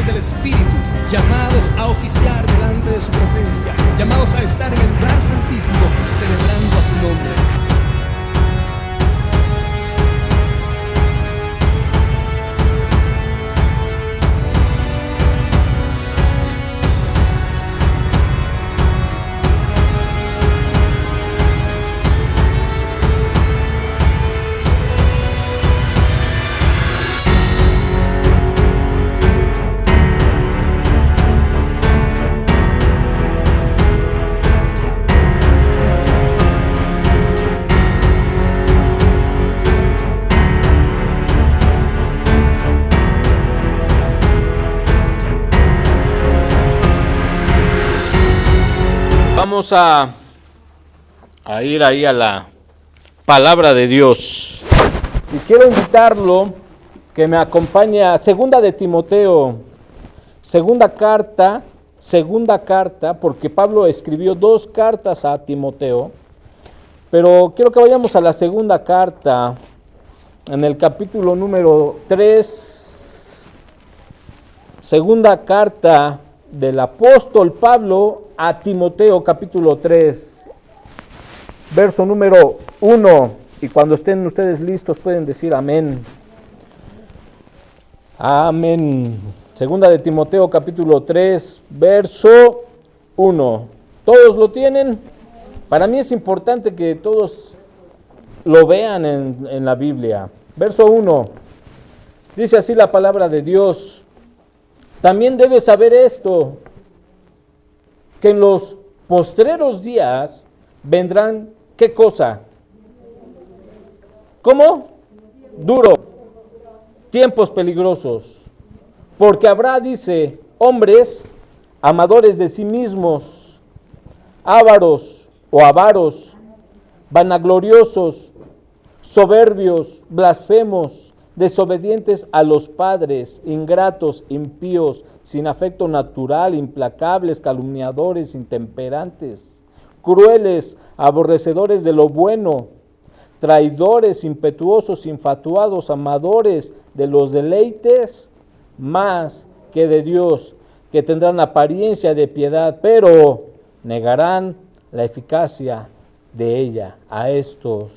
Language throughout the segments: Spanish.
del Espíritu, llamados a oficiar delante de su presencia, llamados a estar en el lugar santísimo, celebrando a su nombre. Vamos a ir ahí a la palabra de Dios. Y quiero invitarlo que me acompañe a Segunda de Timoteo, segunda carta, porque Pablo escribió 2 cartas a Timoteo, pero quiero que vayamos a la segunda carta, en el capítulo número 3, segunda carta del apóstol Pablo a Timoteo, capítulo 3, verso número 1, y cuando estén ustedes listos pueden decir amén. Amén. Segunda de Timoteo, capítulo 3, verso 1. ¿Todos lo tienen? Para mí es importante que todos lo vean en la Biblia. Verso 1. Dice así la palabra de Dios: también debes saber esto, que en los postreros días vendrán, ¿qué cosa? ¿Cómo? Duro. Tiempos peligrosos. Porque habrá, dice, hombres amadores de sí mismos, avaros, vanagloriosos, soberbios, blasfemos, desobedientes a los padres, ingratos, impíos, sin afecto natural, implacables, calumniadores, intemperantes, crueles, aborrecedores de lo bueno, traidores, impetuosos, infatuados, amadores de los deleites más que de Dios, que tendrán apariencia de piedad, pero negarán la eficacia de ella. A estos,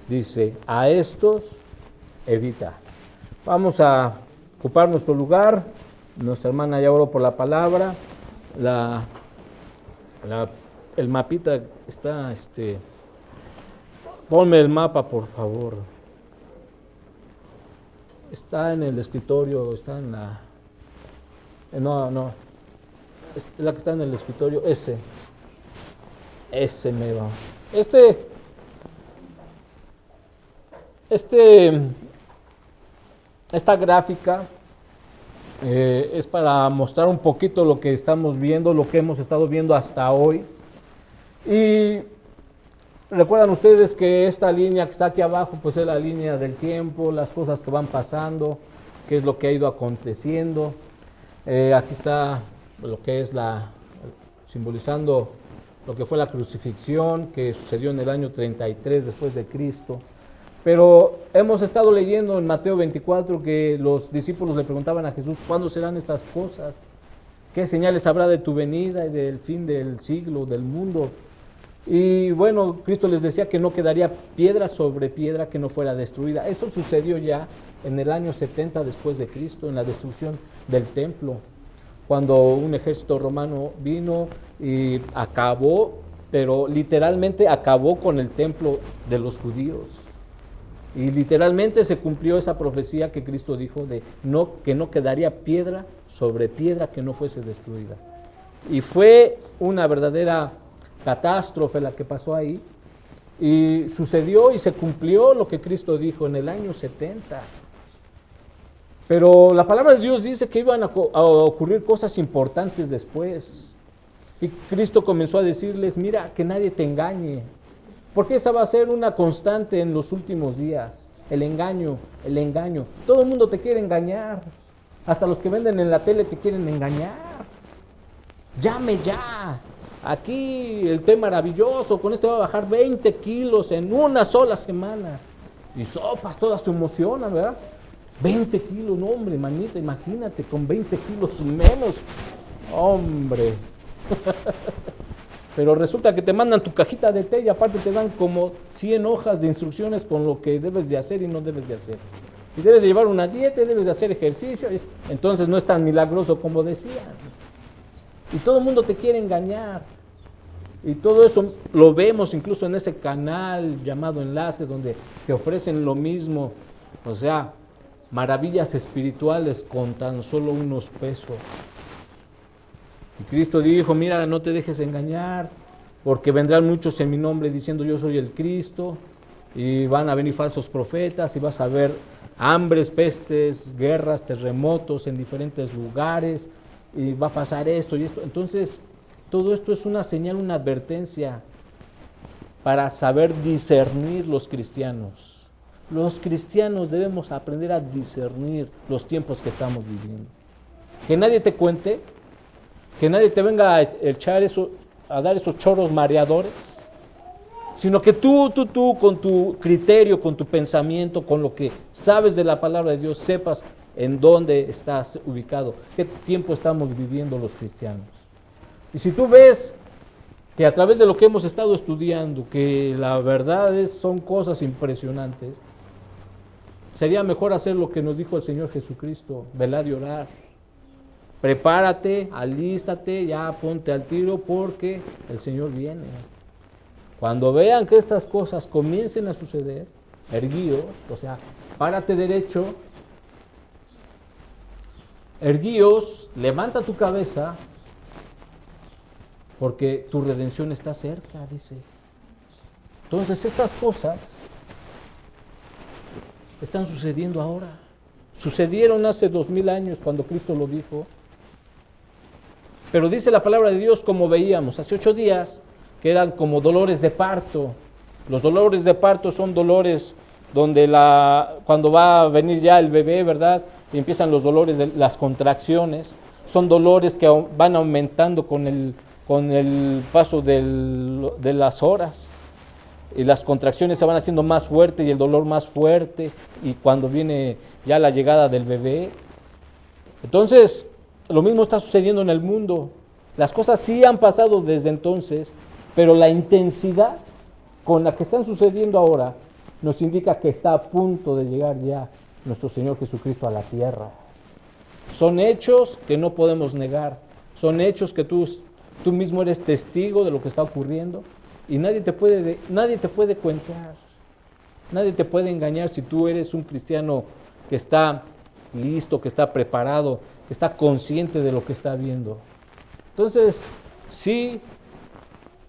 dice, a estos evita. Vamos a ocupar nuestro lugar. Nuestra hermana ya oró por la palabra. El mapita está, ponme el mapa, por favor. Está en el escritorio, está en la... No. Es la que está en el escritorio, ese me va. Esta gráfica es para mostrar un poquito lo que estamos viendo, lo que hemos estado viendo hasta hoy. Y recuerdan ustedes que esta línea que está aquí abajo, pues es la línea del tiempo, las cosas que van pasando, qué es lo que ha ido aconteciendo. Aquí está lo que es simbolizando lo que fue la crucifixión, que sucedió en el año 33 después de Cristo. Pero hemos estado leyendo en Mateo 24 que los discípulos le preguntaban a Jesús: ¿cuándo serán estas cosas? ¿Qué señales habrá de tu venida y del fin del siglo, del mundo? Y bueno, Cristo les decía que no quedaría piedra sobre piedra que no fuera destruida. Eso sucedió ya en el año 70 después de Cristo, en la destrucción del templo, cuando un ejército romano vino y acabó, pero literalmente acabó con el templo de los judíos. Y literalmente se cumplió esa profecía que Cristo dijo de que no quedaría piedra sobre piedra que no fuese destruida. Y fue una verdadera catástrofe la que pasó ahí. Y sucedió y se cumplió lo que Cristo dijo en el año 70. Pero la palabra de Dios dice que iban a ocurrir cosas importantes después. Y Cristo comenzó a decirles: mira, que nadie te engañe. Porque esa va a ser una constante en los últimos días. El engaño. Todo el mundo te quiere engañar. Hasta los que venden en la tele te quieren engañar. Llame ya. Aquí el té maravilloso, con este va a bajar 20 kilos en una sola semana. Y sopas, todas se emocionan, ¿verdad? 20 kilos, no hombre, manita, imagínate, con 20 kilos menos, hombre. Pero resulta que te mandan tu cajita de té y aparte te dan como 100 hojas de instrucciones con lo que debes de hacer y no debes de hacer. Y debes de llevar una dieta, y debes de hacer ejercicio, entonces no es tan milagroso como decían. Y todo el mundo te quiere engañar. Y todo eso lo vemos incluso en ese canal llamado Enlace, donde te ofrecen lo mismo, o sea, maravillas espirituales con tan solo unos pesos. Y Cristo dijo, mira, no te dejes engañar, porque vendrán muchos en mi nombre diciendo yo soy el Cristo, y van a venir falsos profetas, y vas a ver hambres, pestes, guerras, terremotos en diferentes lugares, y va a pasar esto y esto. Entonces, todo esto es una señal, una advertencia para saber discernir los cristianos. Los cristianos debemos aprender a discernir los tiempos que estamos viviendo. Que nadie te cuente, que nadie te venga a echar eso, a dar esos chorros mareadores, sino que tú con tu criterio, con tu pensamiento, con lo que sabes de la palabra de Dios, sepas en dónde estás ubicado, qué tiempo estamos viviendo los cristianos. Y si tú ves que a través de lo que hemos estado estudiando, que la verdad son cosas impresionantes, sería mejor hacer lo que nos dijo el Señor Jesucristo, velar y orar. Prepárate, alístate, ya ponte al tiro porque el Señor viene. Cuando vean que estas cosas comiencen a suceder, erguíos, o sea, párate derecho, erguíos, levanta tu cabeza, porque tu redención está cerca, dice. Entonces estas cosas están sucediendo ahora. Sucedieron hace 2000 años cuando Cristo lo dijo. Pero dice la palabra de Dios, como veíamos hace 8 días, que eran como dolores de parto. Los dolores de parto son dolores donde cuando va a venir ya el bebé, ¿verdad? Y empiezan los dolores de las contracciones. Son dolores que van aumentando con el paso de las horas. Y las contracciones se van haciendo más fuertes y el dolor más fuerte. Y cuando viene ya la llegada del bebé. Entonces, lo mismo está sucediendo en el mundo. Las cosas sí han pasado desde entonces, pero la intensidad con la que están sucediendo ahora nos indica que está a punto de llegar ya nuestro Señor Jesucristo a la tierra. Son hechos que no podemos negar, son hechos que tú mismo eres testigo de lo que está ocurriendo y nadie te puede cuentar, nadie te puede engañar si tú eres un cristiano que está listo, que está preparado, que está consciente de lo que está viendo. Entonces, sí,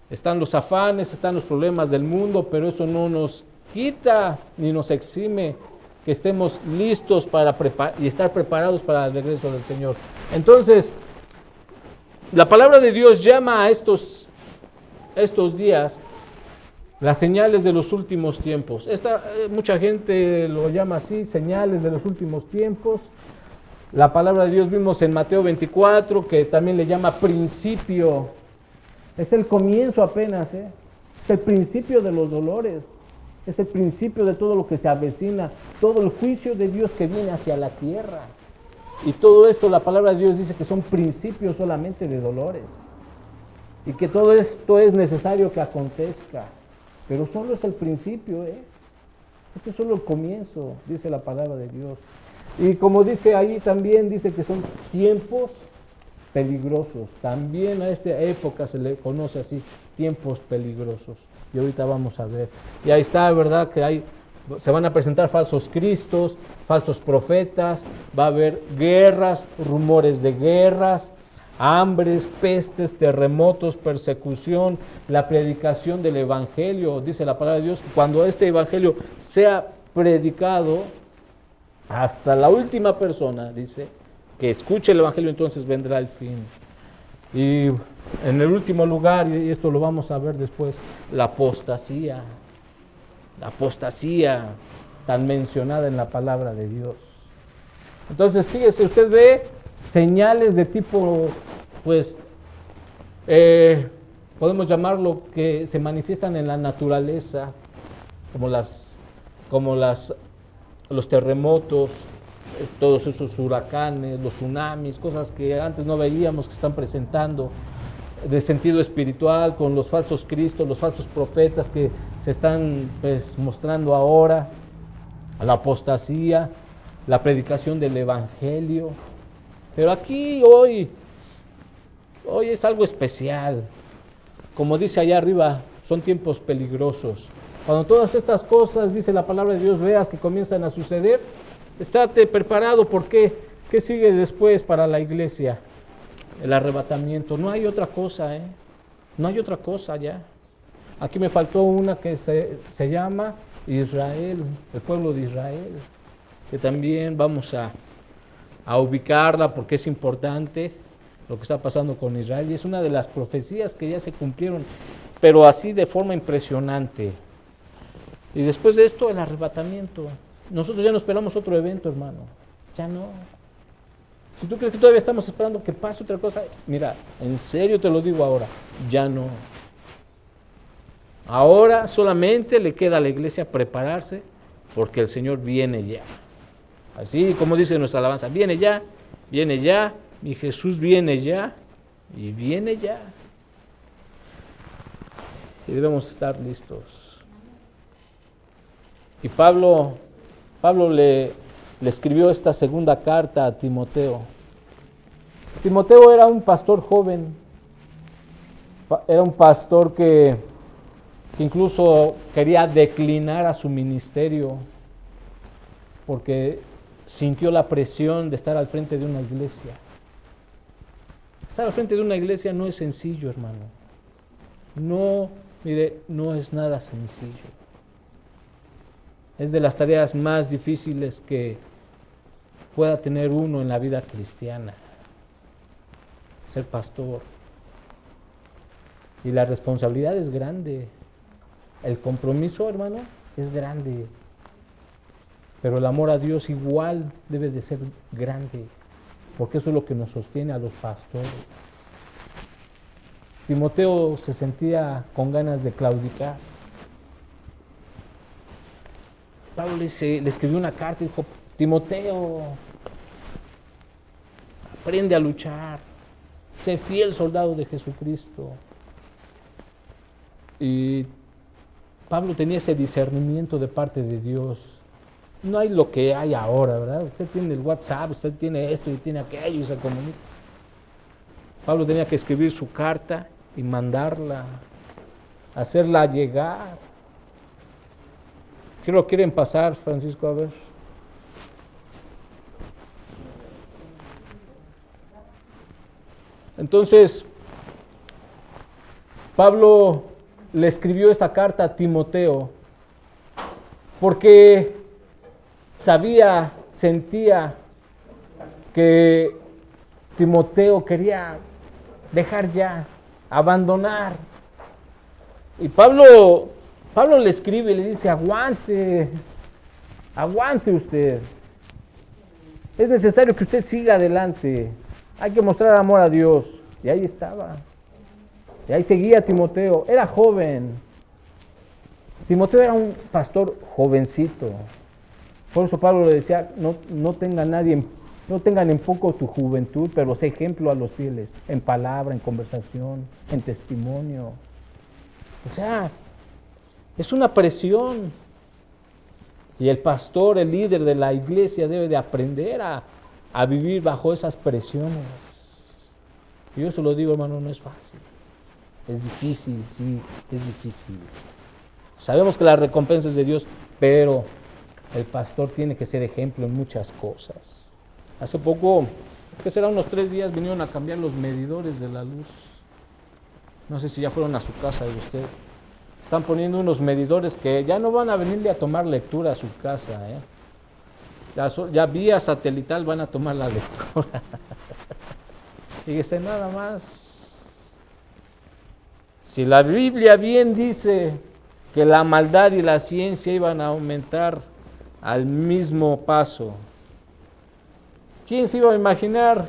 están los afanes, están los problemas del mundo, pero eso no nos quita ni nos exime que estemos listos y estar preparados para el regreso del Señor. Entonces, la palabra de Dios llama a estos días las señales de los últimos tiempos. Mucha gente lo llama así, señales de los últimos tiempos. La palabra de Dios vimos en Mateo 24, que también le llama principio. Es el comienzo apenas, es el principio de los dolores, es el principio de todo lo que se avecina, todo el juicio de Dios que viene hacia la tierra. Y todo esto, la palabra de Dios dice que son principios solamente de dolores. Y que todo esto es necesario que acontezca. Pero solo es el principio, Este es solo el comienzo, dice la palabra de Dios. Y como dice ahí también, dice que son tiempos peligrosos. También a esta época se le conoce así, tiempos peligrosos. Y ahorita vamos a ver. Y ahí está, ¿verdad? Que se van a presentar falsos cristos, falsos profetas, va a haber guerras, rumores de guerras, hambres, pestes, terremotos, persecución, la predicación del evangelio. Dice la palabra de Dios, cuando este evangelio sea predicado, hasta la última persona, dice, que escuche el evangelio, entonces vendrá el fin. Y en el último lugar, y esto lo vamos a ver después, la apostasía tan mencionada en la palabra de Dios. Entonces, fíjese, usted ve señales de tipo, pues, podemos llamarlo que se manifiestan en la naturaleza, como los terremotos, todos esos huracanes, los tsunamis, cosas que antes no veíamos que están presentando de sentido espiritual, con los falsos cristos, los falsos profetas que se están pues, mostrando ahora, la apostasía, la predicación del evangelio. Pero aquí hoy es algo especial. Como dice allá arriba, son tiempos peligrosos. Cuando todas estas cosas, dice la palabra de Dios, veas que comienzan a suceder, estate preparado porque ¿qué sigue después para la iglesia? El arrebatamiento. No hay otra cosa, no hay otra cosa ya. Aquí me faltó una que se llama Israel, el pueblo de Israel, que también vamos a ubicarla porque es importante lo que está pasando con Israel y es una de las profecías que ya se cumplieron, pero así de forma impresionante. Y después de esto, el arrebatamiento. Nosotros ya no esperamos otro evento, hermano, ya no. Si tú crees que todavía estamos esperando que pase otra cosa, mira, en serio te lo digo ahora, ya no. Ahora solamente le queda a la iglesia prepararse porque el Señor viene ya. Así como dice nuestra alabanza, viene ya, mi Jesús viene ya y viene ya. Y debemos estar listos. Y Pablo le escribió esta segunda carta a Timoteo. Timoteo era un pastor joven, era un pastor que incluso quería declinar a su ministerio porque sintió la presión de estar al frente de una iglesia. Estar al frente de una iglesia no es sencillo, hermano. No, mire, no es nada sencillo. Es de las tareas más difíciles que pueda tener uno en la vida cristiana. Ser pastor. Y la responsabilidad es grande. El compromiso, hermano, es grande. Pero el amor a Dios igual debe de ser grande. Porque eso es lo que nos sostiene a los pastores. Timoteo se sentía con ganas de claudicar. Pablo le escribió una carta y dijo, Timoteo, aprende a luchar, sé fiel soldado de Jesucristo. Y Pablo tenía ese discernimiento de parte de Dios. No hay lo que hay ahora, ¿verdad? Usted tiene el WhatsApp, usted tiene esto y tiene aquello y se comunica. Pablo tenía que escribir su carta y mandarla, hacerla llegar. ¿Qué lo quieren pasar, Francisco? A ver. Entonces, Pablo le escribió esta carta a Timoteo porque sentía que Timoteo quería dejar ya, abandonar. Y Pablo le escribe y le dice, aguante usted. Es necesario que usted siga adelante. Hay que mostrar amor a Dios. Y ahí estaba. Y ahí seguía Timoteo. Era joven. Timoteo era un pastor jovencito. Por eso Pablo le decía, no tengan en poco tu juventud, pero sé ejemplo a los fieles, en palabra, en conversación, en testimonio. O sea, es una presión. Y el pastor, el líder de la iglesia debe de aprender a vivir bajo esas presiones. Y yo se lo digo, hermano, no es fácil. Es difícil, sí, es difícil. Sabemos que la recompensa es de Dios, pero el pastor tiene que ser ejemplo en muchas cosas. Hace poco, que será unos 3 días, vinieron a cambiar los medidores de la luz. No sé si ya fueron a su casa de usted. Están poniendo unos medidores que ya no van a venirle a tomar lectura a su casa. Ya vía satelital van a tomar la lectura. Fíjese nada más. Si la Biblia bien dice que la maldad y la ciencia iban a aumentar al mismo paso, ¿quién se iba a imaginar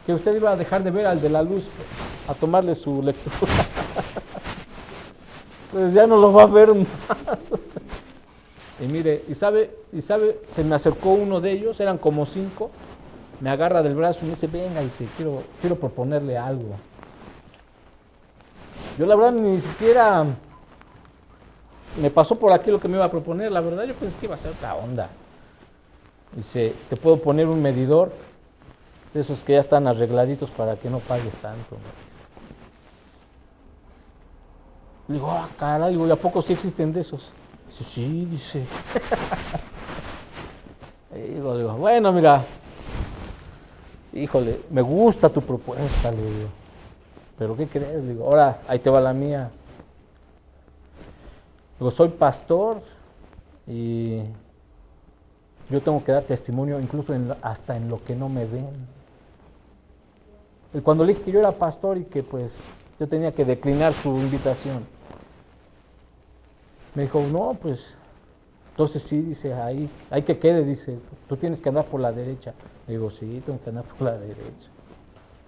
que usted iba a dejar de ver al de la luz a tomarle su lectura? Pues ya no lo va a ver más. Y mire, y sabe, se me acercó uno de ellos, eran como 5, me agarra del brazo y me dice, venga, dice, quiero proponerle algo. Yo la verdad ni siquiera me pasó por aquí lo que me iba a proponer, la verdad yo pensé que iba a ser otra onda. Dice, te puedo poner un medidor, de esos que ya están arregladitos para que no pagues tanto. Le digo, caray, ¿y a poco sí existen de esos? Dice, sí, dice. Y digo, bueno, mira, híjole, me gusta tu propuesta, le digo. ¿Pero qué crees? Le digo, ahora, ahí te va la mía. Digo, soy pastor y yo tengo que dar testimonio incluso hasta en lo que no me ven. Y cuando le dije que yo era pastor y que pues yo tenía que declinar su invitación, me dijo, no, pues, entonces sí, dice, ahí, hay que quede, dice, tú tienes que andar por la derecha. Le digo, sí, tengo que andar por la derecha.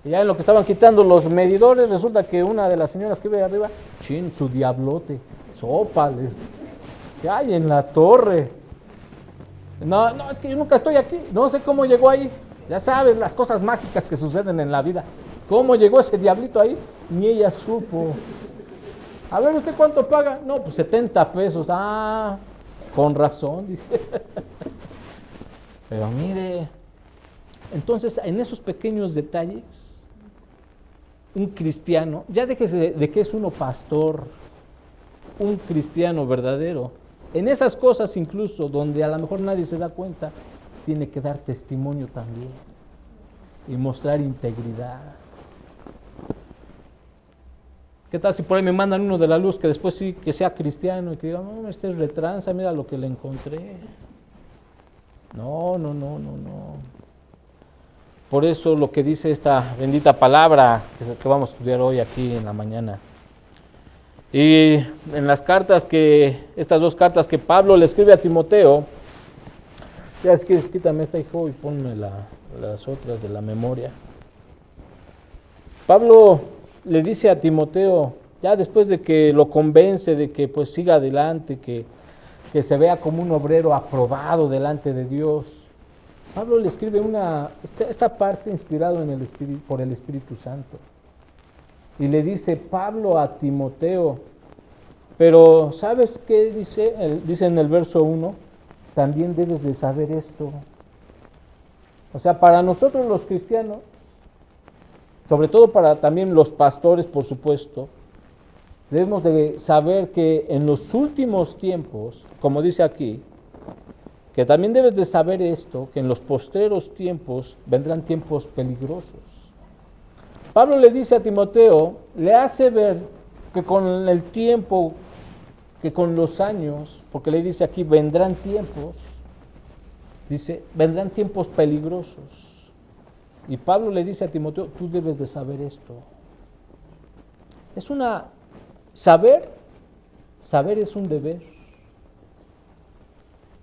Y ya en lo que estaban quitando los medidores, resulta que una de las señoras que ve arriba, su diablote, sópales, que hay en la torre. No, es que yo nunca estoy aquí, no sé cómo llegó ahí. Ya sabes, las cosas mágicas que suceden en la vida. ¿Cómo llegó ese diablito ahí? Ni ella supo. A ver, ¿usted cuánto paga? No, pues 70 pesos. Ah, con razón, dice. Pero mire, entonces en esos pequeños detalles, un cristiano, ya déjese de que es uno pastor, un cristiano verdadero, en esas cosas incluso donde a lo mejor nadie se da cuenta, tiene que dar testimonio también y mostrar integridad. ¿Qué tal si por ahí me mandan uno de la luz que después sí que sea cristiano y que diga, no, este es retranza, mira lo que le encontré? No. Por eso lo que dice esta bendita palabra que vamos a estudiar hoy aquí en la mañana. Y en las cartas estas 2 cartas que Pablo le escribe a Timoteo, ya es que quítame esta, hijo, y ponme las otras de la memoria. Pablo le dice a Timoteo, ya después de que lo convence de que pues siga adelante, que se vea como un obrero aprobado delante de Dios, Pablo le escribe esta parte inspirado por el Espíritu Santo. Y le dice Pablo a Timoteo, pero ¿sabes qué dice? Dice en el verso 1, también debes de saber esto. O sea, para nosotros los cristianos, sobre todo para también los pastores, por supuesto, debemos de saber que en los últimos tiempos, como dice aquí, que también debes de saber esto, que en los postreros tiempos vendrán tiempos peligrosos. Pablo le dice a Timoteo, le hace ver que con el tiempo, que con los años, porque le dice aquí, vendrán tiempos, dice, vendrán tiempos peligrosos. Y Pablo le dice a Timoteo, tú debes de saber esto. Saber es un deber.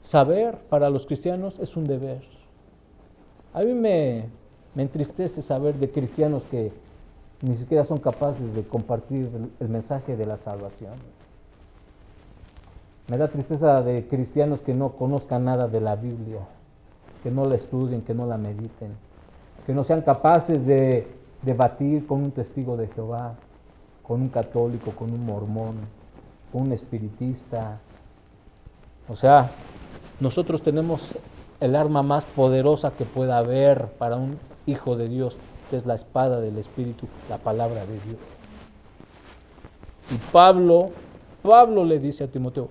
Saber para los cristianos es un deber. A mí me entristece saber de cristianos que ni siquiera son capaces de compartir el mensaje de la salvación. Me da tristeza de cristianos que no conozcan nada de la Biblia, que no la estudien, que no la mediten, que no sean capaces de debatir con un testigo de Jehová, con un católico, con un mormón, con un espiritista. O sea, nosotros tenemos el arma más poderosa que pueda haber para un hijo de Dios, que es la espada del Espíritu, la palabra de Dios. Y Pablo le dice a Timoteo,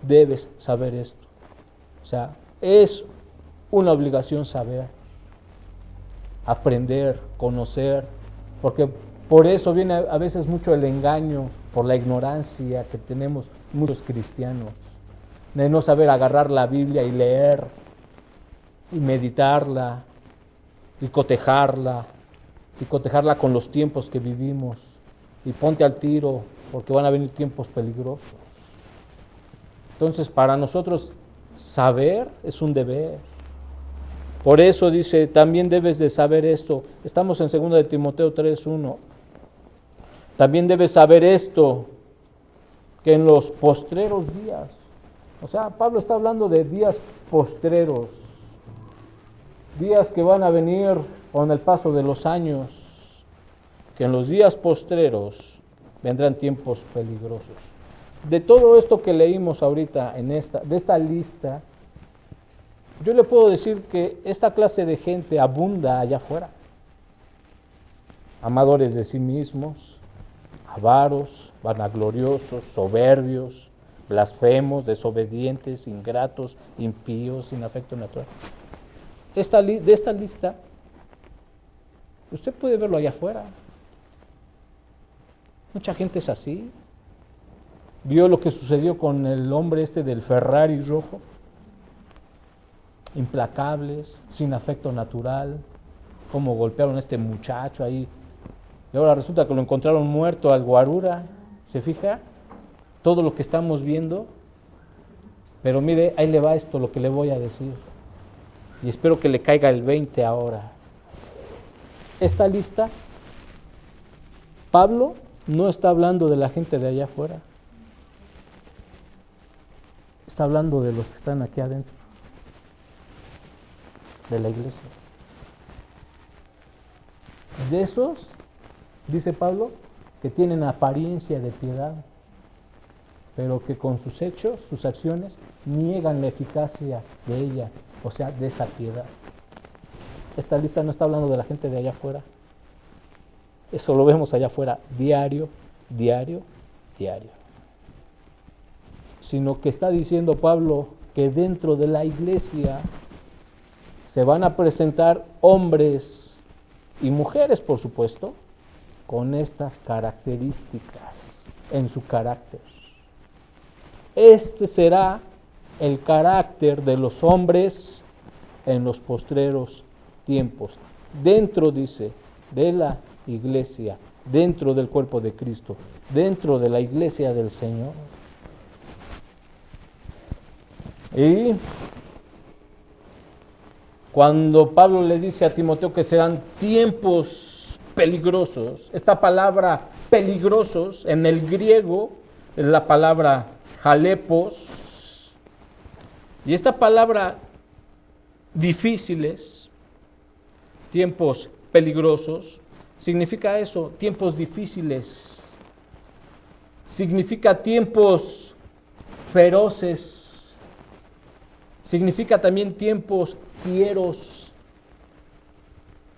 debes saber esto. O sea, es una obligación saber, aprender, conocer, porque por eso viene a veces mucho el engaño, por la ignorancia que tenemos muchos cristianos, de no saber agarrar la Biblia y leer, y meditarla, y cotejarla con los tiempos que vivimos, y ponte al tiro, porque van a venir tiempos peligrosos. Entonces, para nosotros, saber es un deber. Por eso dice, también debes de saber esto. Estamos en 2 de Timoteo 3:1. También debes saber esto, que en los postreros días O sea, Pablo está hablando de días postreros, días que van a venir con el paso de los años, que en los días postreros vendrán tiempos peligrosos. De todo esto que leímos ahorita de esta lista, yo le puedo decir que esta clase de gente abunda allá afuera. Amadores de sí mismos, avaros, vanagloriosos, soberbios, blasfemos, desobedientes, ingratos, impíos, sin afecto natural. De esta lista, usted puede verlo allá afuera. Mucha gente es así. Vio lo que sucedió con el hombre del Ferrari rojo. Implacables, sin afecto natural, cómo golpearon a este muchacho ahí. Y ahora resulta que lo encontraron muerto al guarura. ¿Se fija? Todo lo que estamos viendo. Pero mire, ahí le va esto, lo que le voy a decir. Y espero que le caiga el 20 ahora. Esta lista, Pablo no está hablando de la gente de allá afuera. Está hablando de los que están aquí adentro, de la iglesia. De esos, dice Pablo, que tienen apariencia de piedad, pero que con sus hechos, sus acciones, niegan la eficacia de ella, o sea, de esa piedad. Esta lista no está hablando de la gente de allá afuera. Eso lo vemos allá afuera diario, diario, diario. Sino que está diciendo Pablo que dentro de la iglesia se van a presentar hombres y mujeres, por supuesto, con estas características en su carácter. Este será el carácter de los hombres en los postreros tiempos. Dentro, dice, de la iglesia, dentro del cuerpo de Cristo, dentro de la iglesia del Señor. Y cuando Pablo le dice a Timoteo que serán tiempos peligrosos, esta palabra peligrosos en el griego es la palabra jalepos, y esta palabra difíciles, tiempos peligrosos, significa eso, tiempos difíciles, significa tiempos feroces, significa también tiempos fieros,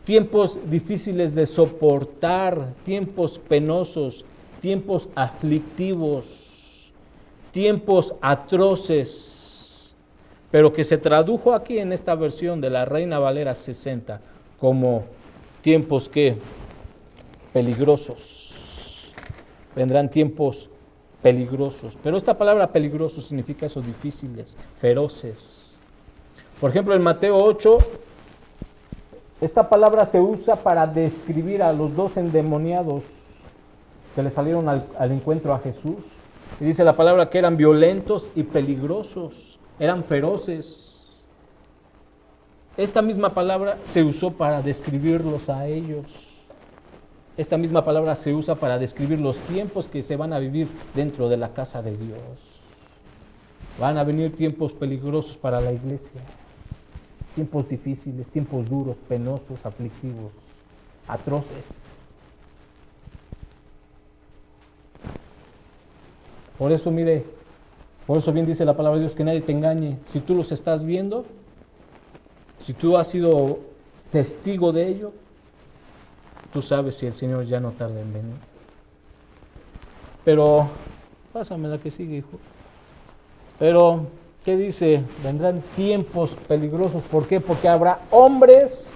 tiempos difíciles de soportar, tiempos penosos, tiempos aflictivos, tiempos atroces, pero que se tradujo aquí en esta versión de la Reina Valera 60 como tiempos que peligrosos. Vendrán tiempos peligrosos, pero esta palabra peligroso significa eso, difíciles, feroces. Por ejemplo, en Mateo 8, esta palabra se usa para describir a los dos endemoniados que le salieron al encuentro a Jesús. Y dice la palabra que eran violentos y peligrosos, eran feroces. Esta misma palabra se usó para describirlos a ellos. Esta misma palabra se usa para describir los tiempos que se van a vivir dentro de la casa de Dios. Van a venir tiempos peligrosos para la iglesia. Tiempos difíciles, tiempos duros, penosos, aflictivos, atroces. Por eso, mire, por eso bien dice la palabra de Dios, que nadie te engañe. Si tú los estás viendo, si tú has sido testigo de ello, tú sabes si el Señor ya no tarda en venir. Pero, pásame la que sigue, hijo. Pero, ¿qué dice? Vendrán tiempos peligrosos. ¿Por qué? Porque habrá hombres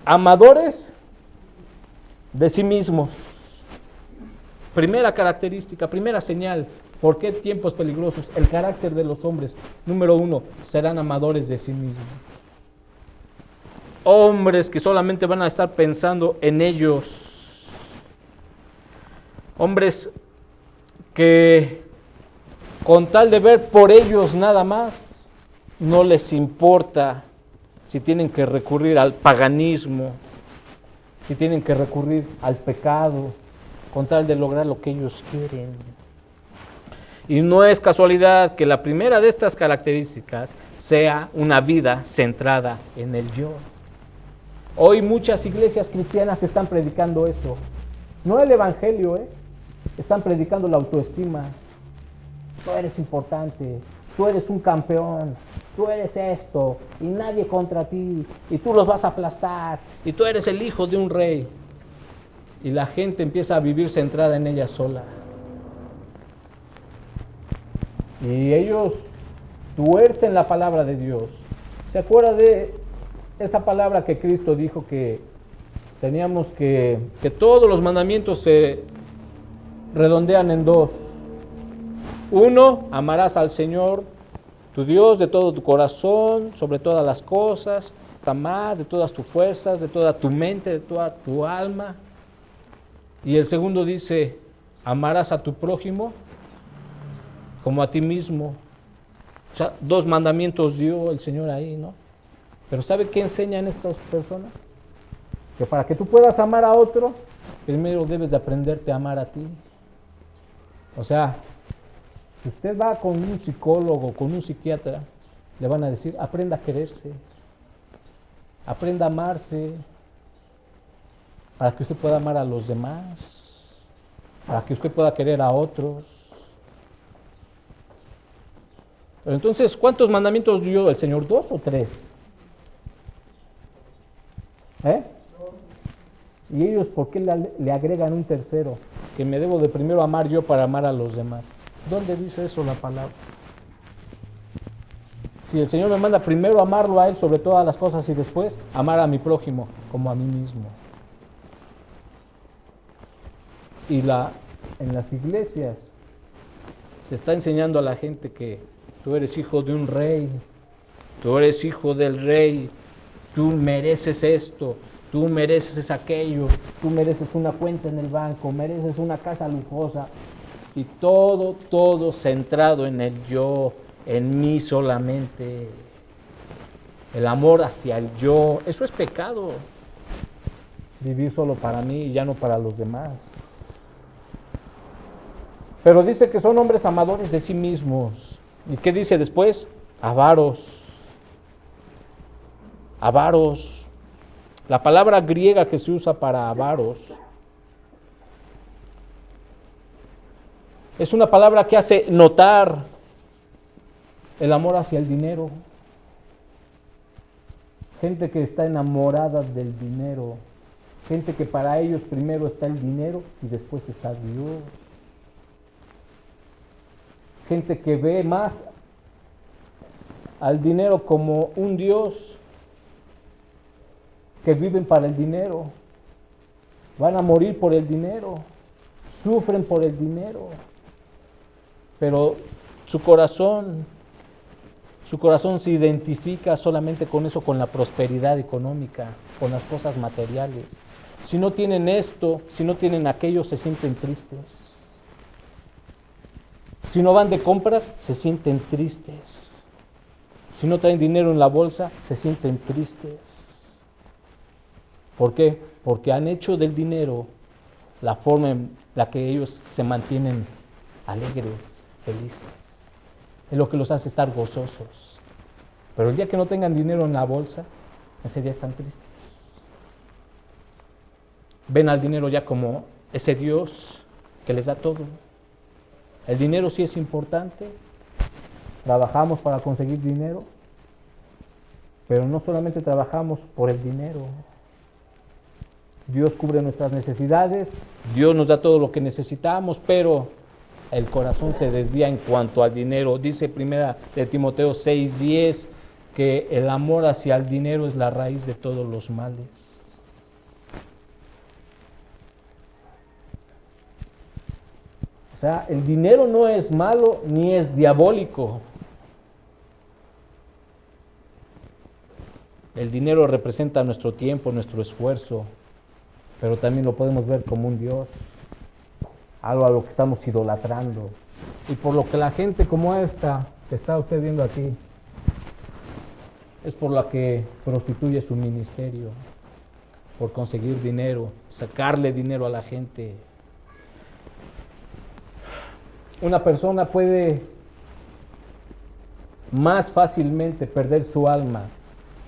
amadores de sí mismos. Primera característica, primera señal. ¿Por qué tiempos peligrosos? El carácter de los hombres. Número 1, serán amadores de sí mismos. Hombres que solamente van a estar pensando en ellos. Hombres que con tal de ver por ellos nada más, no les importa si tienen que recurrir al paganismo, si tienen que recurrir al pecado, con tal de lograr lo que ellos quieren. Y no es casualidad que la primera de estas características sea una vida centrada en el yo. Hoy muchas iglesias cristianas están predicando eso. No el evangelio, están predicando la autoestima. Tú eres importante, tú eres un campeón, tú eres esto, y nadie contra ti, y tú los vas a aplastar, y tú eres el hijo de un rey. Y la gente empieza a vivir centrada en ella sola. Y ellos tuercen la palabra de Dios. ¿Se acuerda de esa palabra que Cristo dijo que teníamos que todos los mandamientos se redondean en dos? Uno, amarás al Señor, tu Dios, de todo tu corazón, sobre todas las cosas, amar de todas tus fuerzas, de toda tu mente, de toda tu alma. Y el segundo dice, amarás a tu prójimo como a ti mismo. O sea, 2 mandamientos dio el Señor ahí, ¿no? Pero ¿sabe qué enseñan estas personas? Que para que tú puedas amar a otro, primero debes de aprenderte a amar a ti. O sea, si usted va con un psicólogo, con un psiquiatra, le van a decir, aprenda a quererse, aprenda a amarse, para que usted pueda amar a los demás, para que usted pueda querer a otros. Pero entonces, ¿cuántos mandamientos dio el Señor? ¿2 o 3? Y ellos, ¿por qué le agregan un tercero? Que me debo de primero amar yo para amar a los demás. ¿Dónde dice eso la palabra? Si el Señor me manda primero amarlo a Él sobre todas las cosas y después amar a mi prójimo como a mí mismo. Y en las iglesias se está enseñando a la gente que tú eres hijo de un rey, tú eres hijo del rey, tú mereces esto, tú mereces aquello, tú mereces una cuenta en el banco, mereces una casa lujosa. Y todo centrado en el yo, en mí solamente. El amor hacia el yo, eso es pecado. Vivir solo para mí y ya no para los demás. Pero dice que son hombres amadores de sí mismos. ¿Y qué dice después? Avaros. Avaros. La palabra griega que se usa para avaros es una palabra que hace notar el amor hacia el dinero. Gente que está enamorada del dinero. Gente que para ellos primero está el dinero y después está Dios. Gente que ve más al dinero como un Dios, que viven para el dinero, van a morir por el dinero, sufren por el dinero, pero su corazón se identifica solamente con eso, con la prosperidad económica, con las cosas materiales. Si no tienen esto, si no tienen aquello, se sienten tristes. Si no van de compras, se sienten tristes. Si no traen dinero en la bolsa, se sienten tristes. ¿Por qué? Porque han hecho del dinero la forma en la que ellos se mantienen alegres, felices. Es lo que los hace estar gozosos. Pero el día que no tengan dinero en la bolsa, ese día están tristes. Ven al dinero ya como ese Dios que les da todo. El dinero sí es importante, trabajamos para conseguir dinero, pero no solamente trabajamos por el dinero. Dios cubre nuestras necesidades, Dios nos da todo lo que necesitamos, pero el corazón se desvía en cuanto al dinero. Dice 1 de Timoteo 6:10 que el amor hacia el dinero es la raíz de todos los males. O sea, el dinero no es malo ni es diabólico. El dinero representa nuestro tiempo, nuestro esfuerzo, pero también lo podemos ver como un Dios, algo a lo que estamos idolatrando. Y por lo que la gente como esta que está usted viendo aquí, es por la que prostituye su ministerio, por conseguir dinero, sacarle dinero a la gente. una persona puede más fácilmente perder su alma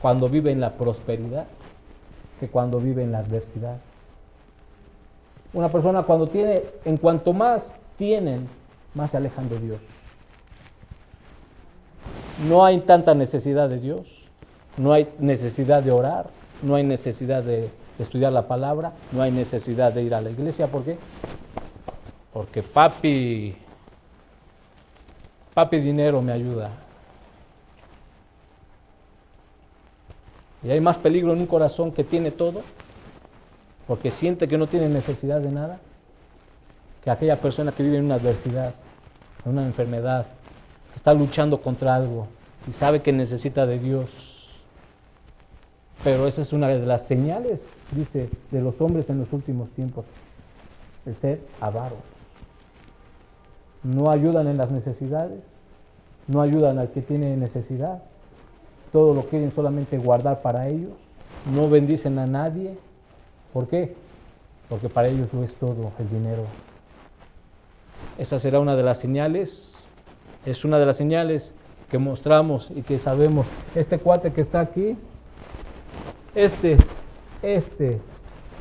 cuando vive en la prosperidad que cuando vive en la adversidad. Una persona cuando tiene, en cuanto más tienen, más se alejan de Dios. No hay tanta necesidad de Dios, no hay necesidad de orar, no hay necesidad de estudiar la palabra, no hay necesidad de ir a la iglesia. ¿Por qué? Porque papi dinero me ayuda. Y hay más peligro en un corazón que tiene todo, porque siente que no tiene necesidad de nada, que aquella persona que vive en una adversidad, en una enfermedad, está luchando contra algo y sabe que necesita de Dios. Pero esa es una de las señales, dice, de los hombres en los últimos tiempos, el ser avaros. No ayudan en las necesidades, no ayudan al que tiene necesidad, todo lo quieren solamente guardar para ellos, no bendicen a nadie. ¿Por qué? Porque para ellos lo es todo el dinero. Esa será una de las señales, es una de las señales que mostramos y que sabemos. Este cuate que está aquí, este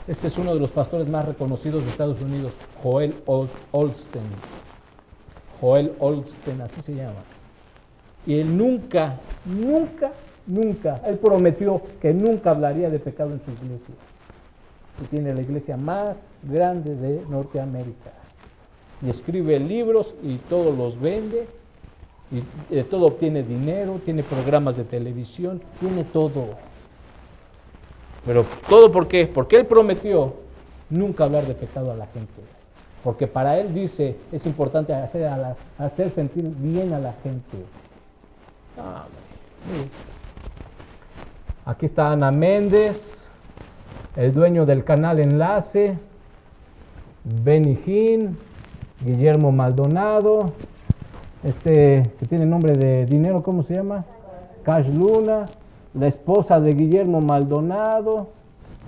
es uno de los pastores más reconocidos de Estados Unidos, Joel Osteen. Joel Osteen, así se llama. Y él nunca, él prometió que nunca hablaría de pecado en su iglesia. Y tiene la iglesia más grande de Norteamérica. Y escribe libros y todos los vende. Y de todo obtiene dinero, tiene programas de televisión, tiene todo. Pero todo ¿por qué? Porque él prometió nunca hablar de pecado a la gente. Porque para él, dice, es importante hacer sentir bien a la gente. Aquí está Ana Méndez, el dueño del canal Enlace, Benny Hinn, Guillermo Maldonado, que tiene nombre de dinero, ¿cómo se llama? Cash Luna, la esposa de Guillermo Maldonado.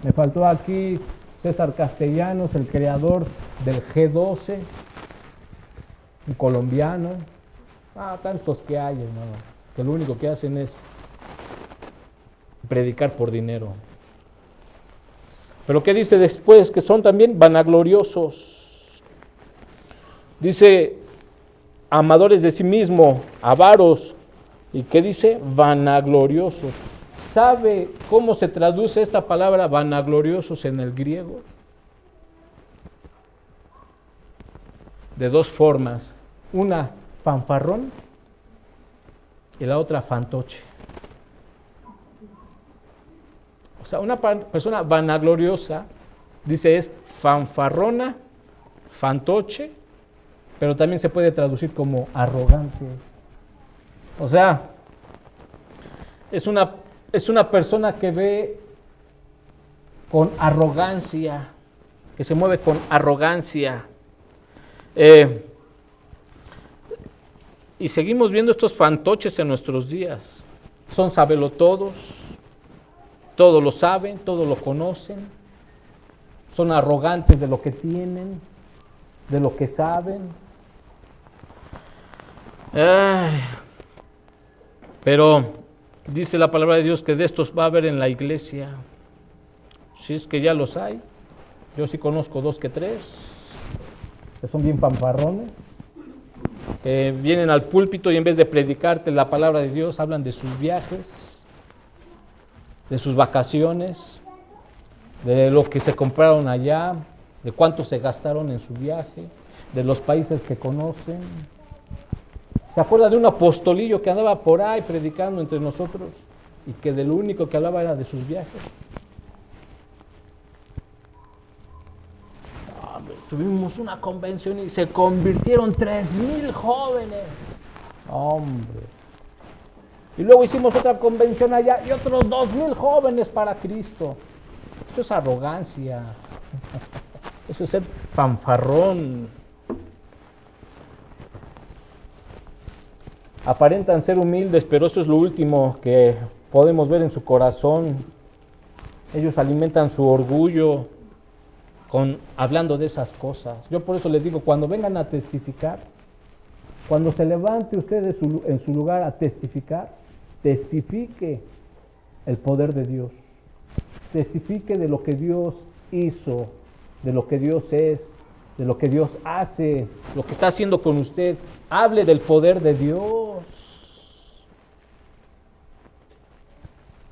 Me faltó aquí César Castellanos, el creador del G12, un colombiano. Tantos que hay, hermano, que lo único que hacen es predicar por dinero. Pero ¿qué dice después? Que son también vanagloriosos. Dice, amadores de sí mismo, avaros. ¿Y qué dice? Vanagloriosos. ¿Sabe cómo se traduce esta palabra vanagloriosos en el griego? De dos formas. Una, fanfarrón, y la otra, fantoche. O sea, una persona vanagloriosa, dice, es fanfarrona, fantoche, pero también se puede traducir como arrogante. O sea, es una persona que ve con arrogancia, que se mueve con arrogancia. Y seguimos viendo estos fantoches en nuestros días. Son sabelotodos, todo lo saben, todo lo conocen, son arrogantes de lo que tienen, de lo que saben. Pero dice la palabra de Dios que de estos va a haber en la iglesia. Si es que ya los hay, yo sí conozco 2 que 3, que son bien fanfarrones, que vienen al púlpito y en vez de predicarte la palabra de Dios, hablan de sus viajes, de sus vacaciones, de lo que se compraron allá, de cuánto se gastaron en su viaje, de los países que conocen. ¿Se acuerda de un apostolillo que andaba por ahí predicando entre nosotros y que de lo único que hablaba era de sus viajes? Tuvimos una convención y se convirtieron 3,000 jóvenes. Hombre. Y luego hicimos otra convención allá y otros 2,000 jóvenes para Cristo. Eso es arrogancia. Eso es ser fanfarrón. Aparentan ser humildes, pero eso es lo último que podemos ver en su corazón. Ellos alimentan su orgullo hablando de esas cosas. Yo por eso les digo, cuando vengan a testificar, Cuando se levante usted en su lugar a testificar, testifique el poder de Dios. Testifique de lo que Dios hizo, de lo que Dios es, de lo que Dios hace, lo que está haciendo con usted. Hable del poder de Dios.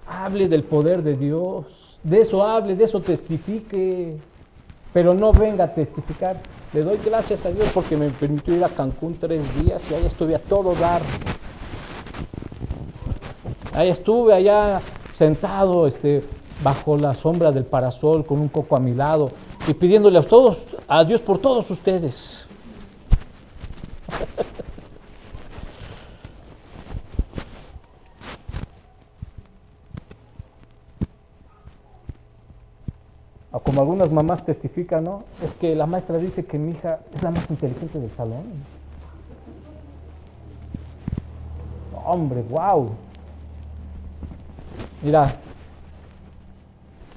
Hable del poder de Dios. De eso hable, de eso testifique. Pero no venga a testificar. Le doy gracias a Dios porque me permitió ir a Cancún 3 días y ahí estuve a todo dar. Ahí estuve allá sentado bajo la sombra del parasol con un coco a mi lado y pidiéndole a Dios por todos ustedes. Como algunas mamás testifican, ¿no? Es que la maestra dice que mi hija es la más inteligente del salón. Hombre, wow. Mira,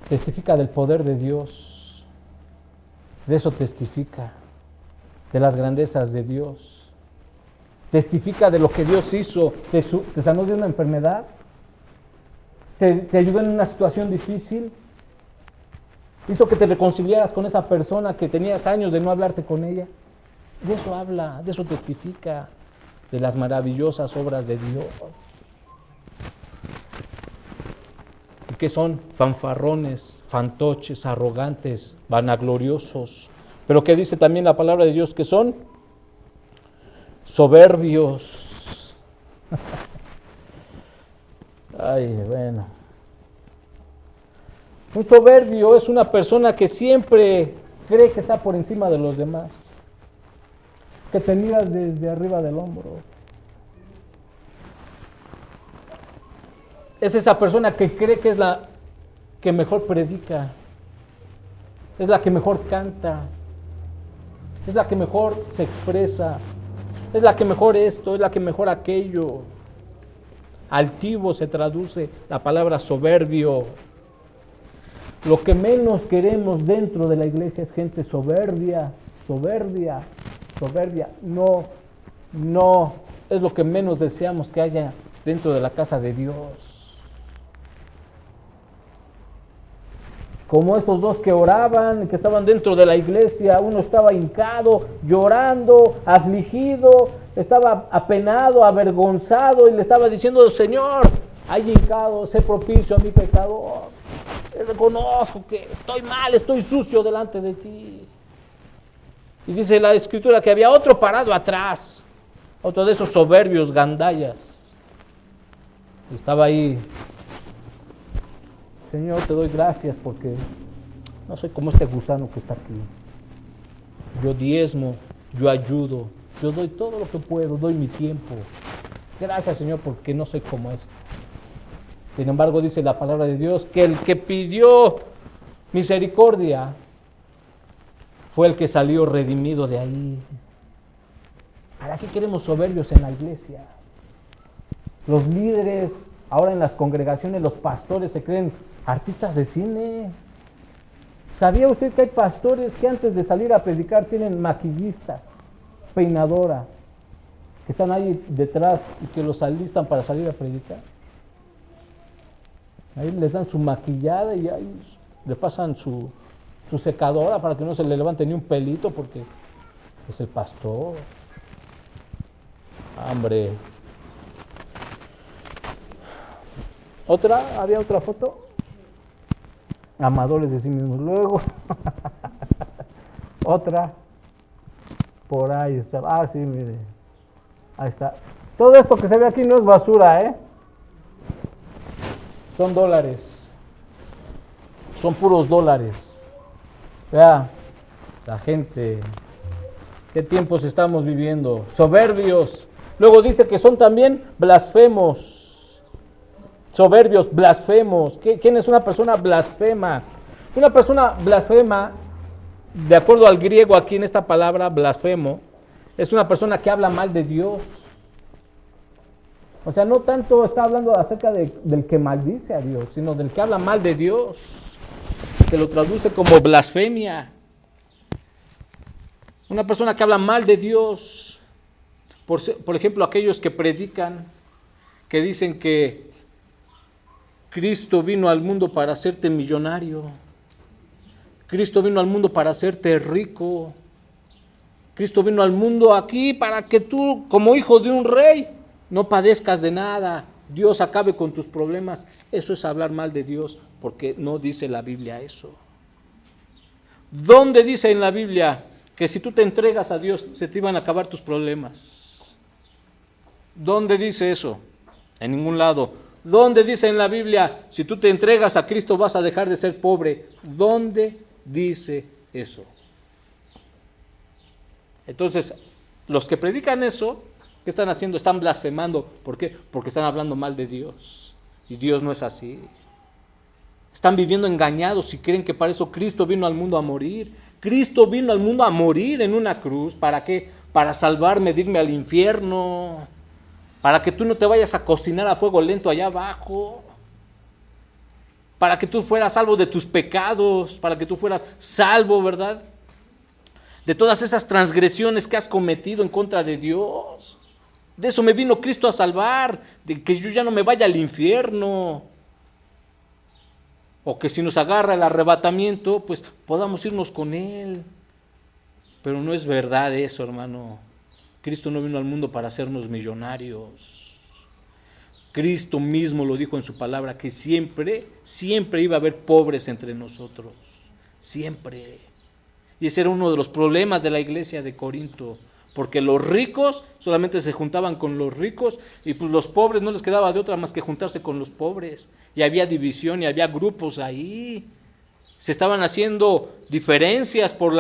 testifica del poder de Dios. De eso testifica. De las grandezas de Dios. Testifica de lo que Dios hizo. Te sanó de una enfermedad. Te ayudó en una situación difícil. Hizo que te reconciliaras con esa persona que tenías años de no hablarte con ella. De eso habla, de eso testifica, de las maravillosas obras de Dios. ¿Y qué son? Fanfarrones, fantoches, arrogantes, vanagloriosos. Pero ¿qué dice también la palabra de Dios? Que son soberbios. Ay, bueno. Un soberbio es una persona que siempre cree que está por encima de los demás, que te miras desde arriba del hombro. Es esa persona que cree que es la que mejor predica, es la que mejor canta, es la que mejor se expresa, es la que mejor esto, es la que mejor aquello. Altivo se traduce la palabra soberbio. Lo que menos queremos dentro de la iglesia es gente soberbia. No, es lo que menos deseamos que haya dentro de la casa de Dios. Como esos dos que oraban, que estaban dentro de la iglesia, uno estaba hincado, llorando, afligido, estaba apenado, avergonzado y le estaba diciendo: Señor, hay hincado, sé propicio a mi pecador. Reconozco que estoy mal, estoy sucio delante de ti. Y dice la Escritura que había otro parado atrás, otro de esos soberbios gandallas. Y estaba ahí: Señor, te doy gracias porque no soy como este gusano que está aquí. Yo diezmo, yo ayudo, yo doy todo lo que puedo, doy mi tiempo. Gracias, Señor, porque no soy como este. Sin embargo, dice la palabra de Dios que el que pidió misericordia fue el que salió redimido de ahí. ¿Para qué queremos soberbios en la iglesia? Los líderes, ahora en las congregaciones, los pastores se creen artistas de cine. ¿Sabía usted que hay pastores que antes de salir a predicar tienen maquillista, peinadora, que están ahí detrás y que los alistan para salir a predicar? Ahí les dan su maquillada y ahí le pasan su secadora para que no se le levante ni un pelito porque es el pastor. Hombre. ¿Había otra foto? Amadores de sí mismos. Luego, otra. Por ahí está. Ah, sí, mire. Ahí está. Todo esto que se ve aquí no es basura, ¿eh? Son dólares. Son puros dólares. Vea, la gente. ¿Qué tiempos estamos viviendo? Soberbios. Luego dice que son también blasfemos. Soberbios, blasfemos. ¿Quién es una persona blasfema? Una persona blasfema, de acuerdo al griego aquí en esta palabra blasfemo, es una persona que habla mal de Dios. O sea, no tanto está hablando acerca del que maldice a Dios, sino del que habla mal de Dios, que lo traduce como blasfemia. Una persona que habla mal de Dios. Por ejemplo, aquellos que predican, que dicen que Cristo vino al mundo para hacerte millonario. Cristo vino al mundo para hacerte rico. Cristo vino al mundo aquí para que tú, como hijo de un rey, no padezcas de nada. Dios acabe con tus problemas. Eso es hablar mal de Dios, porque no dice la Biblia eso. ¿Dónde dice en la Biblia que si tú te entregas a Dios se te iban a acabar tus problemas? ¿Dónde dice eso? En ningún lado. ¿Dónde dice en la Biblia si tú te entregas a Cristo vas a dejar de ser pobre? ¿Dónde dice eso? Entonces, los que predican eso, ¿qué están haciendo? Están blasfemando. ¿Por qué? Porque están hablando mal de Dios. Y Dios no es así. Están viviendo engañados y creen que para eso Cristo vino al mundo a morir. Cristo vino al mundo a morir en una cruz. ¿Para qué? Para salvarme de irme al infierno. Para que tú no te vayas a cocinar a fuego lento allá abajo. Para que tú fueras salvo de tus pecados. Para que tú fueras salvo, ¿verdad? De todas esas transgresiones que has cometido en contra de Dios. De eso me vino Cristo a salvar, de que yo ya no me vaya al infierno. O que si nos agarra el arrebatamiento, pues podamos irnos con Él. Pero no es verdad eso, hermano. Cristo no vino al mundo para hacernos millonarios. Cristo mismo lo dijo en su palabra, que siempre iba a haber pobres entre nosotros. Siempre. Y ese era uno de los problemas de la iglesia de Corinto, porque los ricos solamente se juntaban con los ricos y pues los pobres no les quedaba de otra más que juntarse con los pobres. Y había división y había grupos ahí. Se estaban haciendo diferencias por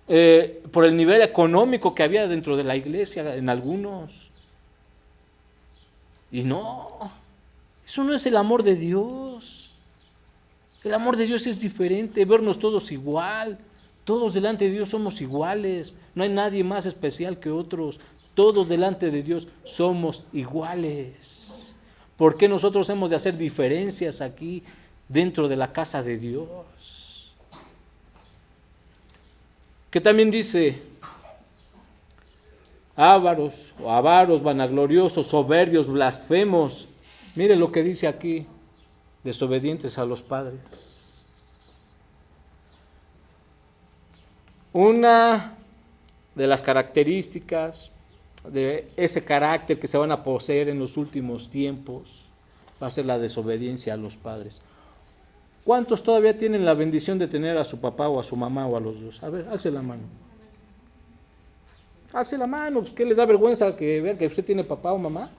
el nivel económico que había dentro de la iglesia en algunos. Y no, eso no es el amor de Dios. El amor de Dios es diferente, vernos todos igual. Todos delante de Dios somos iguales, no hay nadie más especial que otros, todos delante de Dios somos iguales. ¿Por qué nosotros hemos de hacer diferencias aquí dentro de la casa de Dios? Que también dice, avaros, vanagloriosos, soberbios, blasfemos. Mire lo que dice aquí, desobedientes a los padres. Una de las características de ese carácter que se van a poseer en los últimos tiempos va a ser la desobediencia a los padres. ¿Cuántos todavía tienen la bendición de tener a su papá o a su mamá o a los dos? A ver, alce la mano. Alce la mano, pues ¿qué le da vergüenza que vean que usted tiene papá o mamá?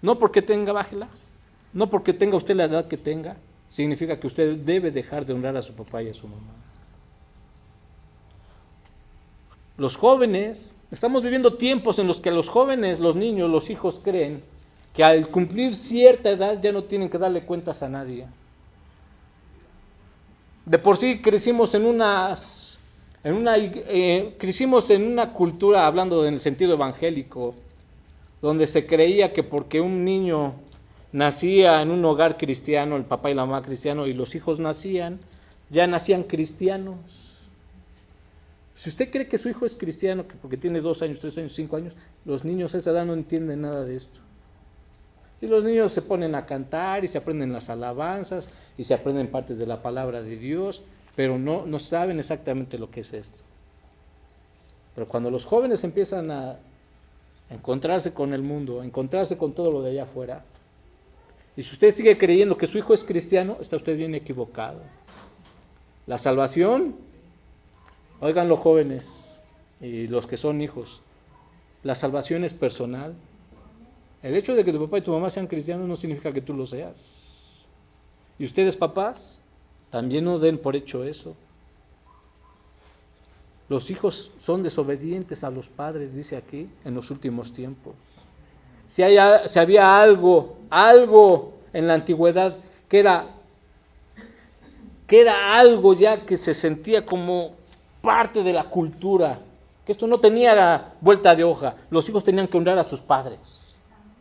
No porque tenga, bájela. No porque tenga usted la edad que tenga, significa que usted debe dejar de honrar a su papá y a su mamá. Los jóvenes, estamos viviendo tiempos en los que los jóvenes, los niños, los hijos creen que al cumplir cierta edad ya no tienen que darle cuentas a nadie. De por sí crecimos en una cultura, hablando en el sentido evangélico, donde se creía que porque un niño nacía en un hogar cristiano, el papá y la mamá cristiano, y los hijos ya nacían cristianos. Si usted cree que su hijo es cristiano, que porque tiene 2 años, 3 años, 5 años, los niños a esa edad no entienden nada de esto. Y los niños se ponen a cantar y se aprenden las alabanzas y se aprenden partes de la palabra de Dios, pero no saben exactamente lo que es esto. Pero cuando los jóvenes empiezan a encontrarse con el mundo, a encontrarse con todo lo de allá afuera, y si usted sigue creyendo que su hijo es cristiano, está usted bien equivocado. La salvación, oigan los jóvenes y los que son hijos, la salvación es personal. El hecho de que tu papá y tu mamá sean cristianos no significa que tú lo seas. Y ustedes, papás, también no den por hecho eso. Los hijos son desobedientes a los padres, dice aquí, en los últimos tiempos. Si había algo en la antigüedad que era algo ya que se sentía como parte de la cultura, que esto no tenía vuelta de hoja, los hijos tenían que honrar a sus padres.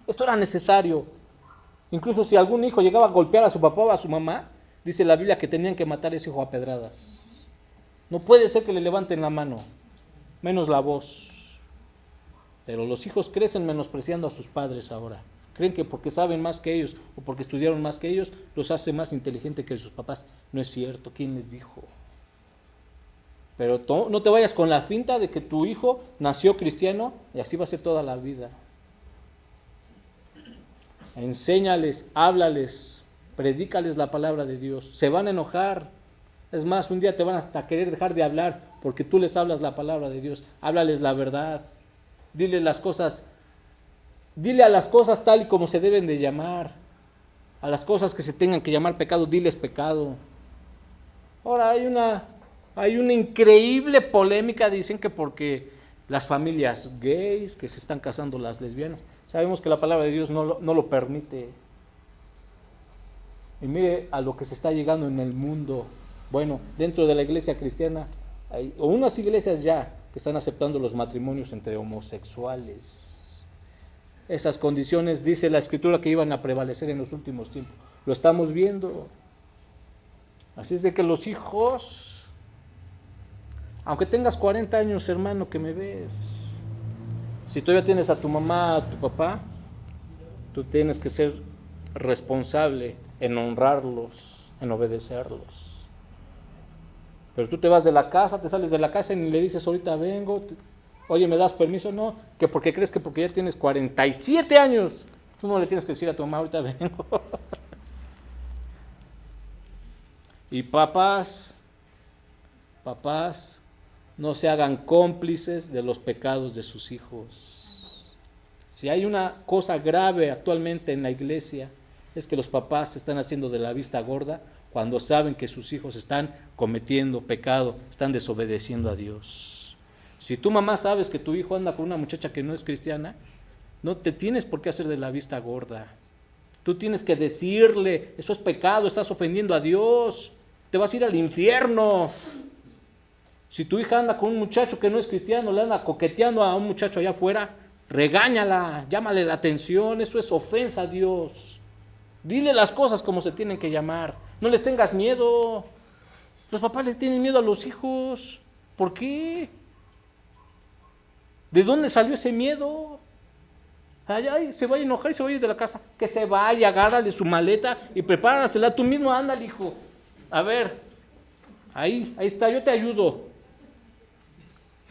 Esto era necesario. Incluso si algún hijo llegaba a golpear a su papá o a su mamá, dice la Biblia que tenían que matar a ese hijo a pedradas. No puede ser que le levanten la mano, menos la voz. Pero los hijos crecen menospreciando a sus padres ahora. Creen que porque saben más que ellos o porque estudiaron más que ellos, los hace más inteligentes que sus papás. No es cierto, ¿quién les dijo? Pero no te vayas con la finta de que tu hijo nació cristiano y así va a ser toda la vida. Enséñales, háblales, predícales la palabra de Dios. Se van a enojar. Es más, un día te van hasta querer dejar de hablar porque tú les hablas la palabra de Dios. Háblales la verdad. Dile a las cosas tal y como se deben de llamar. A las cosas que se tengan que llamar pecado, diles pecado. Ahora hay una increíble polémica, dicen que porque las familias gays, que se están casando las lesbianas, sabemos que la palabra de Dios no lo permite. Y mire a lo que se está llegando en el mundo. Bueno, dentro de la iglesia cristiana, hay unas iglesias ya que están aceptando los matrimonios entre homosexuales. Esas condiciones, dice la Escritura, que iban a prevalecer en los últimos tiempos. Lo estamos viendo. Así es de que los hijos, aunque tengas 40 años, hermano, que me ves, si todavía tienes a tu mamá, a tu papá, tú tienes que ser responsable en honrarlos, en obedecerlos. Pero tú te vas de la casa, te sales de la casa y ni le dices ahorita vengo, oye, ¿me das permiso? No, que porque crees que porque ya tienes 47 años, tú no le tienes que decir a tu mamá ahorita vengo. Y papás, no se hagan cómplices de los pecados de sus hijos. Si hay una cosa grave actualmente en la iglesia, es que los papás se están haciendo de la vista gorda cuando saben que sus hijos están cometiendo pecado, están desobedeciendo a Dios. Si tu mamá sabes que tu hijo anda con una muchacha que no es cristiana, no te tienes por qué hacer de la vista gorda. Tú tienes que decirle, eso es pecado, estás ofendiendo a Dios, te vas a ir al infierno. Si tu hija anda con un muchacho que no es cristiano, le anda coqueteando a un muchacho allá afuera, regáñala, llámale la atención, eso es ofensa a Dios. Dile las cosas como se tienen que llamar, no les tengas miedo. Los papás le tienen miedo a los hijos, ¿por qué? ¿De dónde salió ese miedo? Ay, se vaya a enojar y se vaya de la casa. Que se vaya, agárrale su maleta y prepárasela tú mismo, ándale, hijo. A ver, ahí está, yo te ayudo.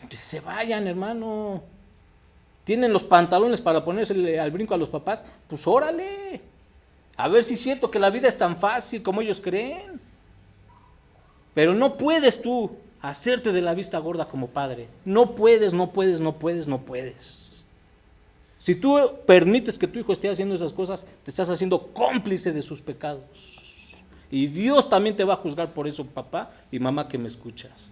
Que se vayan, hermano. ¿Tienen los pantalones para ponerse al brinco a los papás? Pues órale. A ver si es cierto que la vida es tan fácil como ellos creen. Pero no puedes tú hacerte de la vista gorda como padre. No puedes. Si tú permites que tu hijo esté haciendo esas cosas, te estás haciendo cómplice de sus pecados. Y Dios también te va a juzgar por eso, papá y mamá que me escuchas.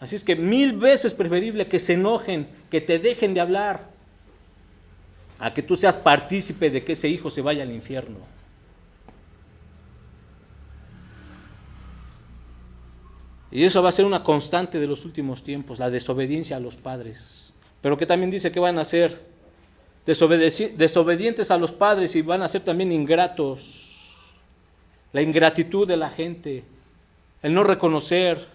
Así es que 1000 veces preferible que se enojen, que te dejen de hablar, a que tú seas partícipe de que ese hijo se vaya al infierno. Y eso va a ser una constante de los últimos tiempos, la desobediencia a los padres. Pero que también dice que van a ser desobedientes a los padres y van a ser también ingratos. La ingratitud de la gente, el no reconocer,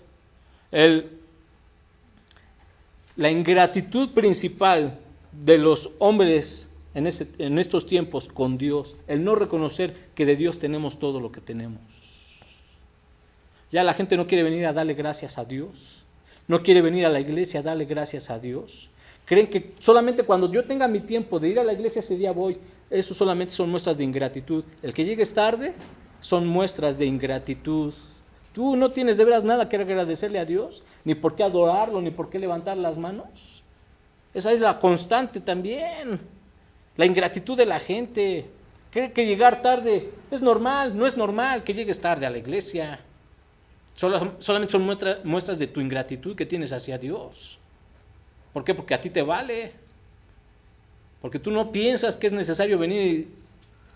la ingratitud principal de los hombres en estos tiempos con Dios, el no reconocer que de Dios tenemos todo lo que tenemos. Ya la gente no quiere venir a darle gracias a Dios, no quiere venir a la iglesia a darle gracias a Dios. Creen que solamente cuando yo tenga mi tiempo de ir a la iglesia ese día voy. Eso solamente son muestras de ingratitud. El que llegues tarde son muestras de ingratitud. Tú no tienes de veras nada que agradecerle a Dios, ni por qué adorarlo, ni por qué levantar las manos. Esa es la constante también. La ingratitud de la gente. Cree que llegar tarde es normal. No es normal que llegues tarde a la iglesia. Solamente son muestras de tu ingratitud que tienes hacia Dios. ¿Por qué? Porque a ti te vale. Porque tú no piensas que es necesario venir,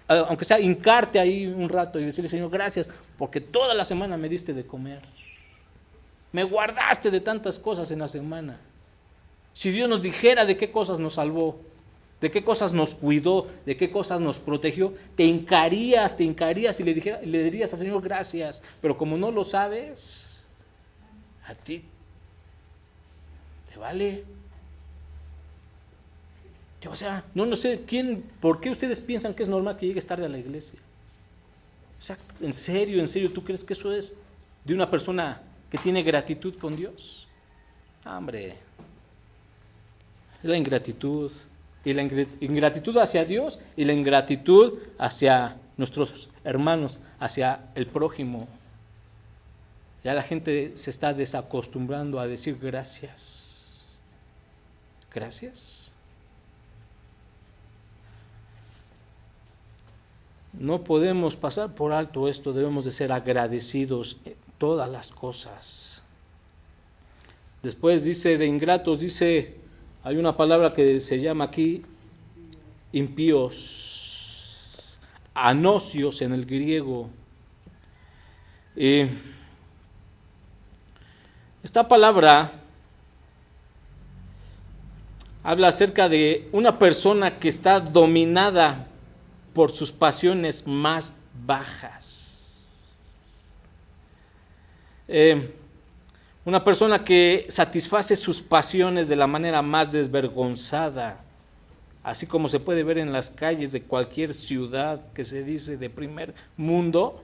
aunque sea hincarte ahí un rato y decirle, Señor, gracias, porque toda la semana me diste de comer. Me guardaste de tantas cosas en la semana. Si Dios nos dijera de qué cosas nos salvó, de qué cosas nos cuidó, de qué cosas nos protegió, te hincarías y le dirías al Señor gracias. Pero como no lo sabes, A ti te vale. O sea, no sé por qué ustedes piensan que es normal que llegues tarde a la iglesia. O sea, en serio, ¿tú crees que eso es de una persona que tiene gratitud con Dios? Hombre, es la ingratitud. Y la ingratitud hacia Dios y la ingratitud hacia nuestros hermanos, hacia el prójimo. Ya la gente se está desacostumbrando a decir gracias. Gracias. No podemos pasar por alto esto, debemos de ser agradecidos en todas las cosas. Después dice de ingratos, hay una palabra que se llama aquí impíos, anosios en el griego. Esta palabra habla acerca de una persona que está dominada por sus pasiones más bajas. Una persona que satisface sus pasiones de la manera más desvergonzada, así como se puede ver en las calles de cualquier ciudad que se dice de primer mundo.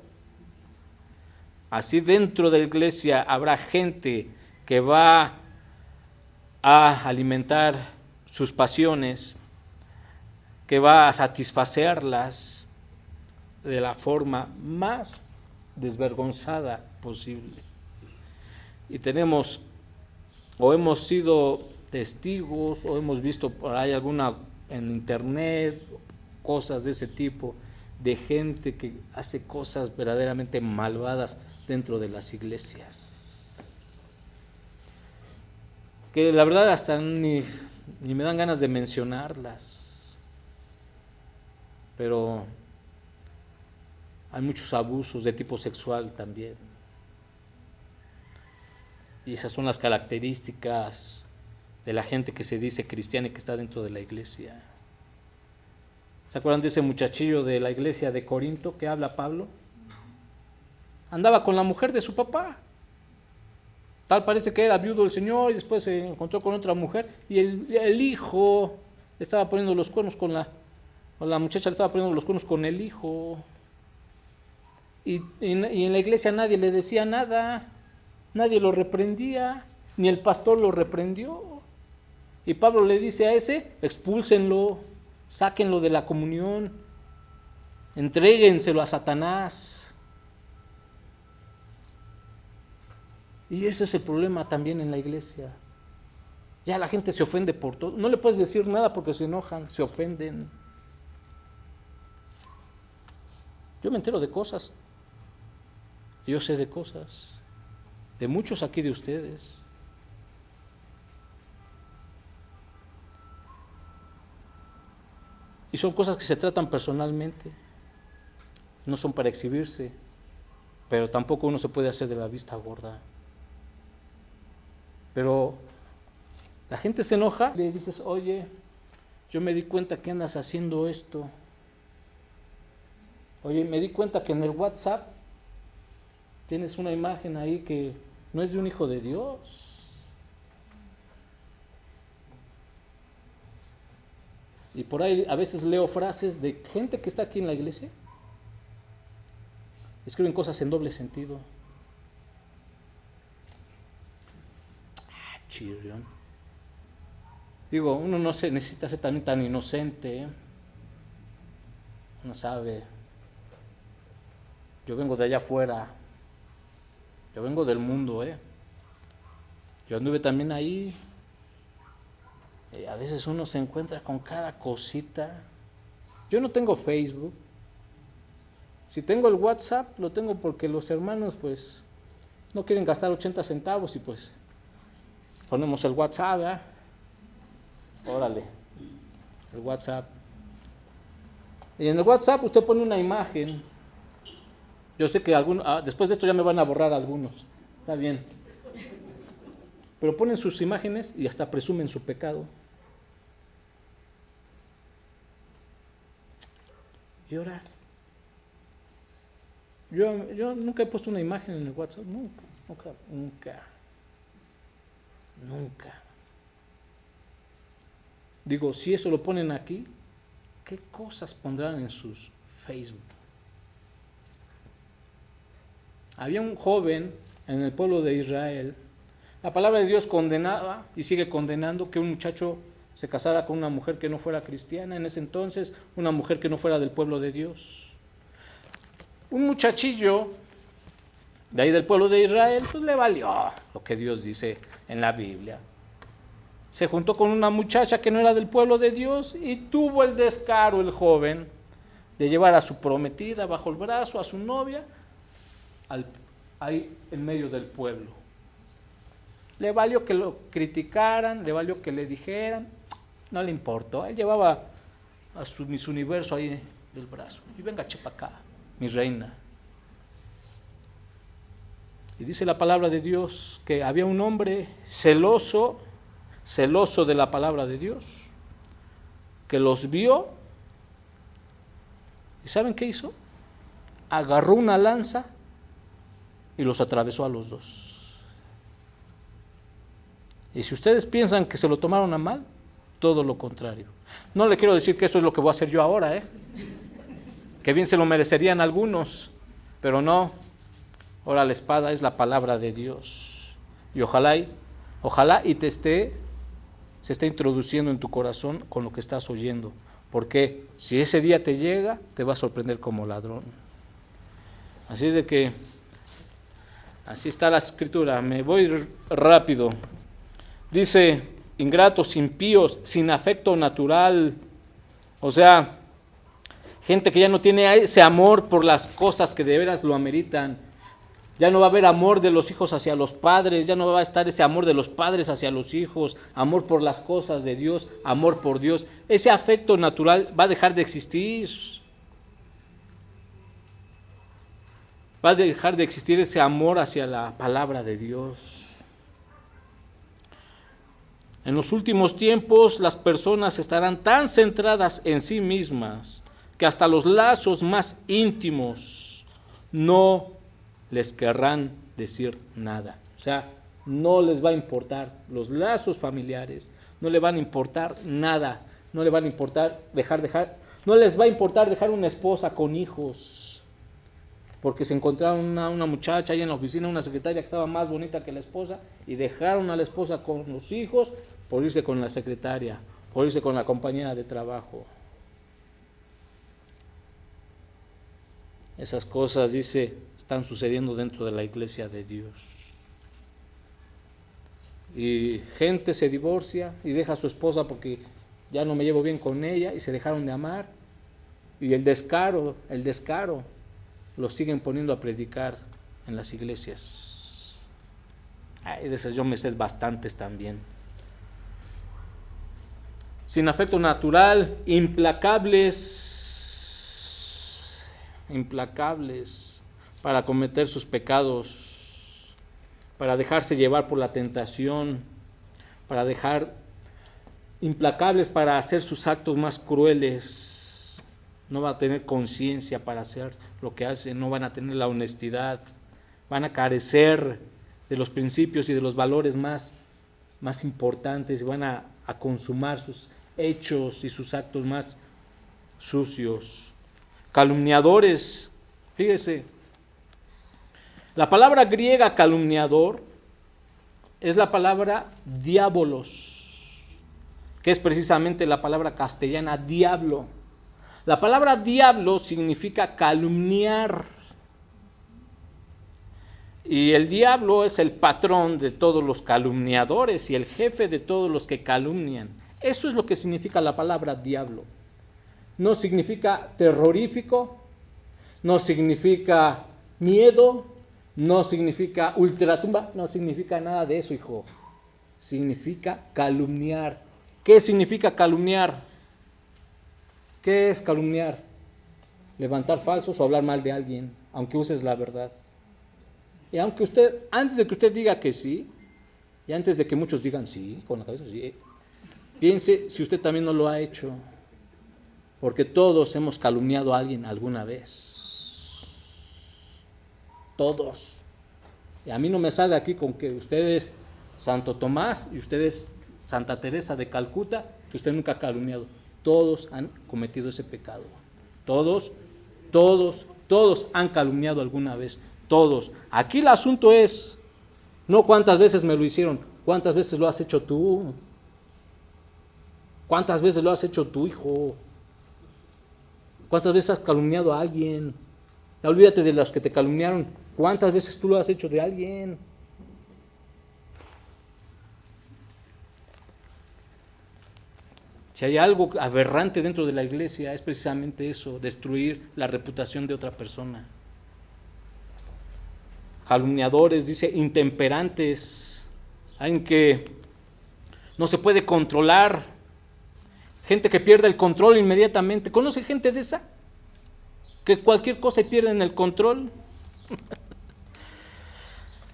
Así dentro de la iglesia habrá gente que va a alimentar sus pasiones, que va a satisfacerlas de la forma más desvergonzada posible. Y tenemos, o hemos sido testigos, o hemos visto por ahí alguna en internet, cosas de ese tipo, de gente que hace cosas verdaderamente malvadas dentro de las iglesias. Que la verdad hasta ni me dan ganas de mencionarlas. Pero hay muchos abusos de tipo sexual también. Y esas son las características de la gente que se dice cristiana y que está dentro de la iglesia. ¿Se acuerdan de ese muchachillo de la iglesia de Corinto que habla Pablo? Andaba con la mujer de su papá. Tal parece que era viudo el señor y después se encontró con otra mujer y el hijo le estaba poniendo los cuernos con la muchacha, le estaba poniendo los cuernos con el hijo. Y en la iglesia nadie le decía nada, nadie lo reprendía, ni el pastor lo reprendió. Y Pablo le dice a ese, expúlsenlo, sáquenlo de la comunión, entréguenselo a Satanás. Y ese es el problema también en la iglesia. Ya la gente se ofende por todo. No le puedes decir nada porque se enojan, se ofenden. Yo me entero de cosas. Yo sé de cosas. De muchos aquí de ustedes. Y son cosas que se tratan personalmente. No son para exhibirse. Pero tampoco uno se puede hacer de la vista gorda. Pero la gente se enoja, le dices, oye, yo me di cuenta que andas haciendo esto. Oye, me di cuenta que en el WhatsApp tienes una imagen ahí que no es de un hijo de Dios. Y por ahí a veces leo frases de gente que está aquí en la iglesia. Escriben cosas en doble sentido. Chirrión. Digo, uno no se necesita ser también tan inocente, ¿eh? Uno sabe. Yo vengo de allá afuera. Yo vengo del mundo, ¿eh? Yo anduve también ahí. Y a veces uno se encuentra con cada cosita. Yo no tengo Facebook. Si tengo el WhatsApp, lo tengo porque los hermanos, pues, no quieren gastar 80 centavos y pues ponemos el WhatsApp, ¿verdad? Órale, el WhatsApp. Y en el WhatsApp usted pone una imagen. Yo sé que después de esto ya me van a borrar algunos. Está bien. Pero ponen sus imágenes y hasta presumen su pecado. Y ahora, yo nunca he puesto una imagen en el WhatsApp. Nunca. Nunca. Digo, si eso lo ponen aquí, ¿qué cosas pondrán en sus Facebook? Había un joven en el pueblo de Israel. La palabra de Dios condenaba y sigue condenando que un muchacho se casara con una mujer que no fuera cristiana. En ese entonces, una mujer que no fuera del pueblo de Dios. Un muchachillo de ahí del pueblo de Israel, pues le valió lo que Dios dice en la Biblia. Se juntó con una muchacha que no era del pueblo de Dios y tuvo el descaro el joven de llevar a su prometida bajo el brazo, a su novia, ahí en medio del pueblo. Le valió que lo criticaran, le valió que le dijeran, no le importó. Él llevaba a su Miss Universo ahí del brazo. Y venga, chepa acá, mi reina. Y dice la palabra de Dios que había un hombre celoso de la palabra de Dios, que los vio. ¿Y saben qué hizo? Agarró una lanza y los atravesó a los dos. Y si ustedes piensan que se lo tomaron a mal, todo lo contrario. No le quiero decir que eso es lo que voy a hacer yo ahora, que bien se lo merecerían algunos, pero no. Ahora la espada es la palabra de Dios. Y ojalá y se esté introduciendo en tu corazón con lo que estás oyendo. Porque si ese día te llega, te va a sorprender como ladrón. Así es de que, así está la escritura. Me voy rápido. Dice, ingratos, impíos, sin afecto natural. O sea, gente que ya no tiene ese amor por las cosas que de veras lo ameritan. Ya no va a haber amor de los hijos hacia los padres, ya no va a estar ese amor de los padres hacia los hijos, amor por las cosas de Dios, amor por Dios. Ese afecto natural va a dejar de existir. Va a dejar de existir ese amor hacia la palabra de Dios. En los últimos tiempos las personas estarán tan centradas en sí mismas que hasta los lazos más íntimos no les querrán decir nada. O sea, no les va a importar los lazos familiares, no les van a importar nada, no les va a importar no les va a importar dejar una esposa con hijos, porque se encontraron una muchacha ahí en la oficina, una secretaria que estaba más bonita que la esposa, y dejaron a la esposa con los hijos por irse con la secretaria, por irse con la compañera de trabajo. Esas cosas, dice, están sucediendo dentro de la iglesia de Dios. Y gente se divorcia y deja a su esposa porque ya no me llevo bien con ella y se dejaron de amar. Y el descaro, lo siguen poniendo a predicar en las iglesias. De esas yo me sé bastantes también. Sin afecto natural, implacables para cometer sus pecados, para dejarse llevar por la tentación, implacables para hacer sus actos más crueles. No van a tener conciencia para hacer lo que hacen, no van a tener la honestidad, van a carecer de los principios y de los valores más importantes, y van a consumar sus hechos y sus actos más sucios. Calumniadores, fíjese, la palabra griega calumniador es la palabra diabolos, que es precisamente la palabra castellana diablo. La palabra diablo significa calumniar, y el diablo es el patrón de todos los calumniadores y el jefe de todos los que calumnian. Eso es lo que significa la palabra diablo. No significa terrorífico, no significa miedo, no significa ultratumba, no significa nada de eso, hijo. Significa calumniar. ¿Qué significa calumniar? ¿Qué es calumniar? Levantar falsos o hablar mal de alguien, aunque uses la verdad. Y antes de que usted diga que sí, y antes de que muchos digan sí, con la cabeza sí, piense si usted también no lo ha hecho. Porque todos hemos calumniado a alguien alguna vez. Todos. Y a mí no me sale aquí con que ustedes Santo Tomás y ustedes, Santa Teresa de Calcuta, que usted nunca ha calumniado. Todos han cometido ese pecado. Todos han calumniado alguna vez. Todos. Aquí el asunto es, no cuántas veces me lo hicieron, cuántas veces lo has hecho tú. ¿Cuántas veces lo has hecho tu hijo? ¿Cuántas veces has calumniado a alguien? Ya olvídate de los que te calumniaron. ¿Cuántas veces tú lo has hecho de alguien? Si hay algo aberrante dentro de la iglesia, es precisamente eso, destruir la reputación de otra persona. Calumniadores, dice, intemperantes, alguien que no se puede controlar, gente que pierde el control inmediatamente. ¿Conoce gente de esa? Que cualquier cosa pierden el control.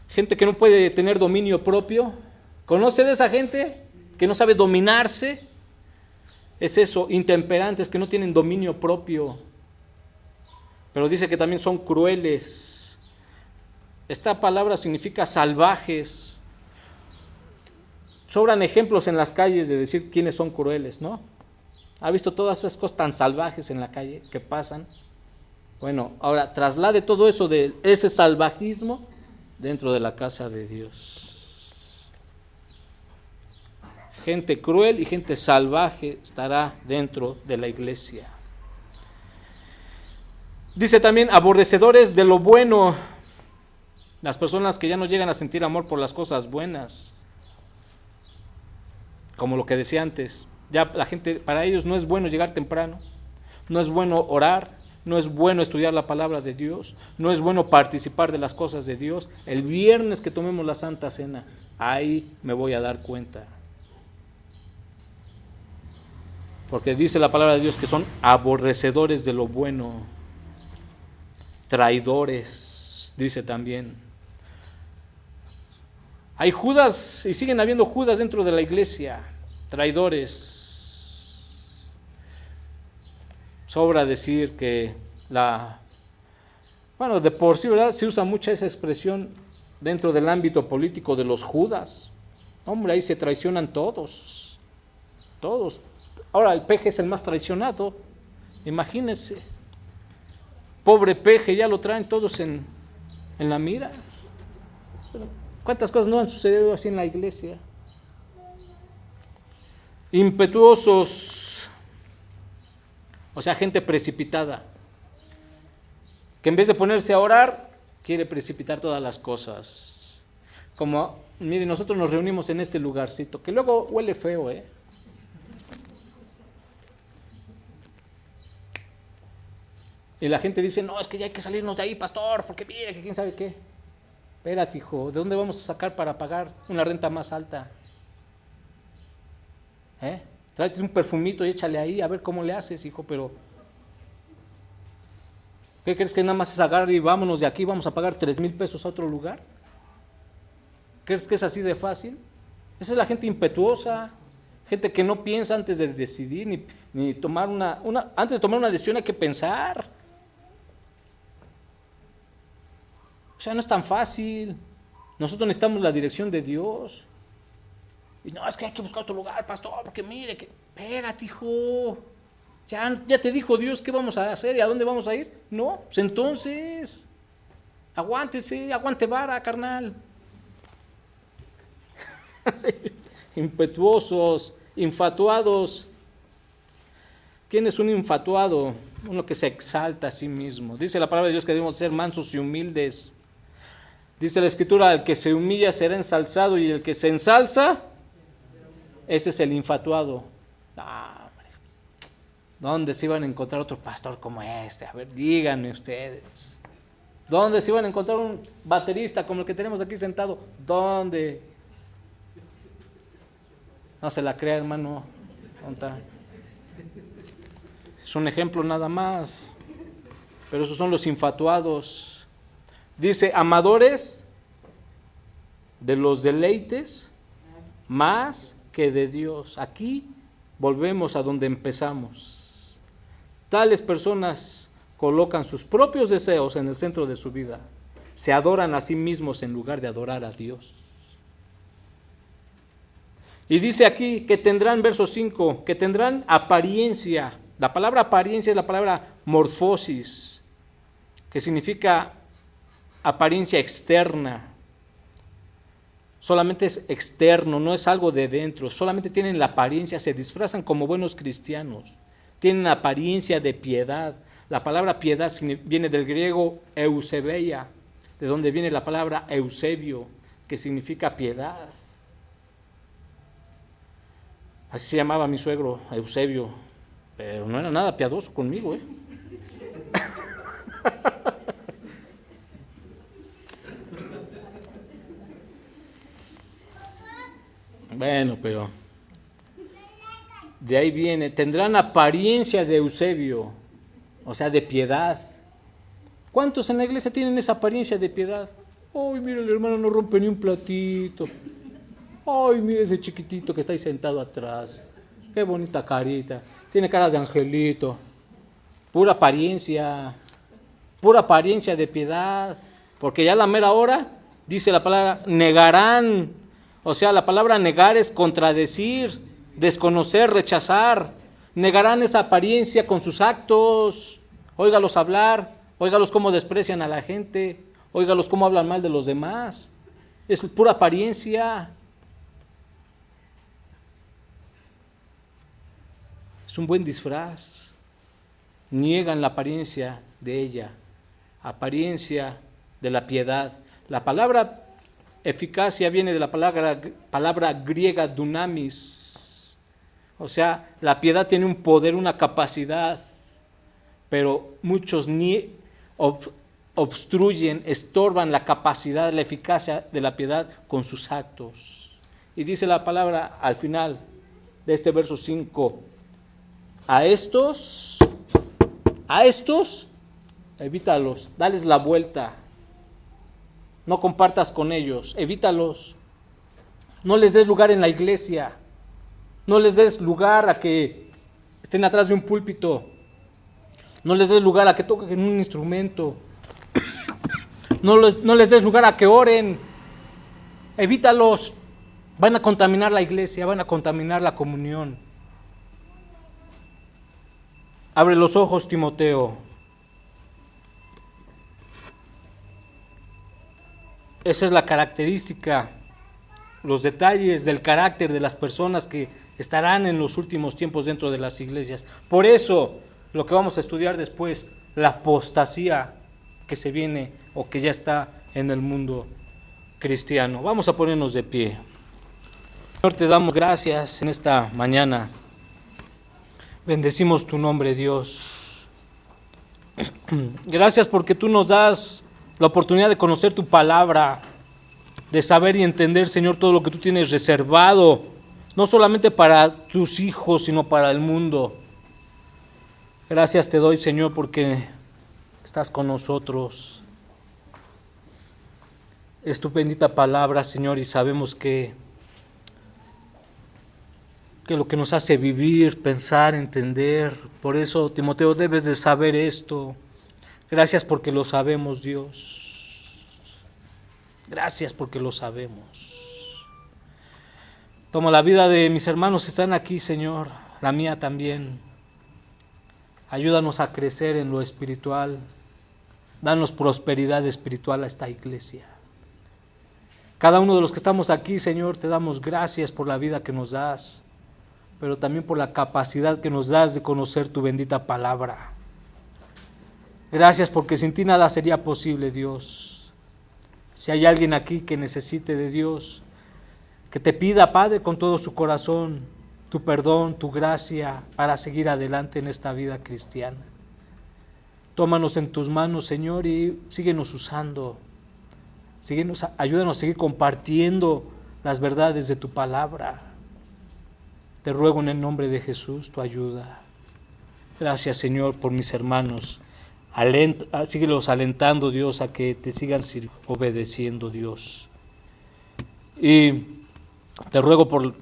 Gente que no puede tener dominio propio. ¿Conoce de esa gente que no sabe dominarse? Es eso, intemperantes, que no tienen dominio propio. Pero dice que también son crueles. Esta palabra significa salvajes. Sobran ejemplos en las calles de decir quiénes son crueles, ¿no? ¿Ha visto todas esas cosas tan salvajes en la calle que pasan? Bueno, ahora traslade todo eso de ese salvajismo dentro de la casa de Dios. Gente cruel y gente salvaje estará dentro de la iglesia. Dice también aborrecedores de lo bueno, las personas que ya no llegan a sentir amor por las cosas buenas, como lo que decía antes. Ya la gente, para ellos no es bueno llegar temprano, no es bueno orar, no es bueno estudiar la palabra de Dios, no es bueno participar de las cosas de Dios. El viernes que tomemos la Santa Cena, ahí me voy a dar cuenta. Porque dice la palabra de Dios que son aborrecedores de lo bueno, traidores, dice también. Hay Judas y siguen habiendo Judas dentro de la iglesia, traidores. Sobra decir que de por sí, ¿verdad? Se usa mucha esa expresión dentro del ámbito político de los Judas. Hombre, ahí se traicionan todos. Ahora el peje es el más traicionado, imagínense. Pobre peje, ya lo traen todos en la mira. ¿Cuántas cosas no han sucedido así en la iglesia? Impetuosos, o sea, gente precipitada, que en vez de ponerse a orar, quiere precipitar todas las cosas. Como, miren, nosotros nos reunimos en este lugarcito, que luego huele feo, Y la gente dice, no, es que ya hay que salirnos de ahí, pastor, porque mire, que quién sabe qué. Espérate, hijo, ¿de dónde vamos a sacar para pagar una renta más alta? Tráete un perfumito y échale ahí, a ver cómo le haces, hijo, pero ¿qué crees que nada más es agarrar y vámonos de aquí, vamos a pagar 3,000 pesos a otro lugar? ¿Crees que es así de fácil? Esa es la gente impetuosa, gente que no piensa antes de decidir, ni tomar antes de tomar una decisión hay que pensar. O sea, no es tan fácil. Nosotros necesitamos la dirección de Dios. Y no, es que hay que buscar otro lugar, pastor, porque mire, espérate, hijo. Ya te dijo Dios qué vamos a hacer y a dónde vamos a ir. No, pues entonces, aguante vara, carnal. Impetuosos, infatuados. ¿Quién es un infatuado? Uno que se exalta a sí mismo. Dice la palabra de Dios que debemos ser mansos y humildes. Dice la Escritura, el que se humilla será ensalzado y el que se ensalza, ese es el infatuado. ¿Dónde se iban a encontrar otro pastor como este? A ver, díganme ustedes. ¿Dónde se iban a encontrar un baterista como el que tenemos aquí sentado? ¿Dónde? No se la crea, hermano. ¿Dónde está? Es un ejemplo nada más. Pero esos son los infatuados. Dice, amadores de los deleites más que de Dios. Aquí volvemos a donde empezamos. Tales personas colocan sus propios deseos en el centro de su vida. Se adoran a sí mismos en lugar de adorar a Dios. Y dice aquí que tendrán, verso 5, que tendrán apariencia. La palabra apariencia es la palabra morfosis, que significa apariencia externa. Solamente es externo, no es algo de dentro. Solamente tienen la apariencia, se disfrazan como buenos cristianos. Tienen apariencia de piedad. La palabra piedad viene del griego eusebeia, de donde viene la palabra Eusebio, que significa piedad. Así se llamaba mi suegro, Eusebio, pero no era nada piadoso conmigo, ¿eh? Bueno, pero de ahí viene, tendrán apariencia de Eusebio, o sea, de piedad. ¿Cuántos en la iglesia tienen esa apariencia de piedad? Ay, mira, el hermano no rompe ni un platito. Ay, mira ese chiquitito que está ahí sentado atrás. Qué bonita carita. Tiene cara de angelito. Pura apariencia de piedad. Porque ya a la mera hora, dice la palabra, negarán. O sea, la palabra negar es contradecir, desconocer, rechazar. Negarán esa apariencia con sus actos. Óigalos hablar, óigalos cómo desprecian a la gente, óigalos cómo hablan mal de los demás. Es pura apariencia. Es un buen disfraz. Niegan la apariencia de ella, apariencia de la piedad. La palabra eficacia viene de la palabra griega dunamis. O sea, la piedad tiene un poder, una capacidad, pero muchos obstruyen, estorban la capacidad, la eficacia de la piedad con sus actos. Y dice la palabra al final de este verso 5, a estos, evítalos, dales la vuelta, no compartas con ellos, evítalos, no les des lugar en la iglesia, no les des lugar a que estén atrás de un púlpito, no les des lugar a que toquen un instrumento, no les des lugar a que oren, evítalos, van a contaminar la iglesia, van a contaminar la comunión. Abre los ojos, Timoteo. Esa es la característica, los detalles del carácter de las personas que estarán en los últimos tiempos dentro de las iglesias. Por eso, lo que vamos a estudiar después, la apostasía que se viene o que ya está en el mundo cristiano. Vamos a ponernos de pie. Señor, te damos gracias en esta mañana. Bendecimos tu nombre, Dios. Gracias porque tú nos das la oportunidad de conocer tu palabra, de saber y entender, Señor, todo lo que tú tienes reservado, no solamente para tus hijos, sino para el mundo. Gracias te doy, Señor, porque estás con nosotros. Es tu bendita palabra, Señor, y sabemos que lo que nos hace vivir, pensar, entender. Por eso, Timoteo, debes de saber esto. Gracias porque lo sabemos, Dios. Gracias porque lo sabemos. Toma la vida de mis hermanos que están aquí, Señor, la mía también. Ayúdanos a crecer en lo espiritual. Danos prosperidad espiritual a esta iglesia. Cada uno de los que estamos aquí, Señor, te damos gracias por la vida que nos das, pero también por la capacidad que nos das de conocer tu bendita palabra. Gracias porque sin ti nada sería posible, Dios. Si hay alguien aquí que necesite de Dios, que te pida, Padre, con todo su corazón, tu perdón, tu gracia para seguir adelante en esta vida cristiana. Tómanos en tus manos, Señor, y síguenos usando. Ayúdanos a seguir compartiendo las verdades de tu palabra. Te ruego en el nombre de Jesús tu ayuda. Gracias, Señor, por mis hermanos. Síguelos alentando, Dios, a que te sigan obedeciendo, Dios. Y te ruego por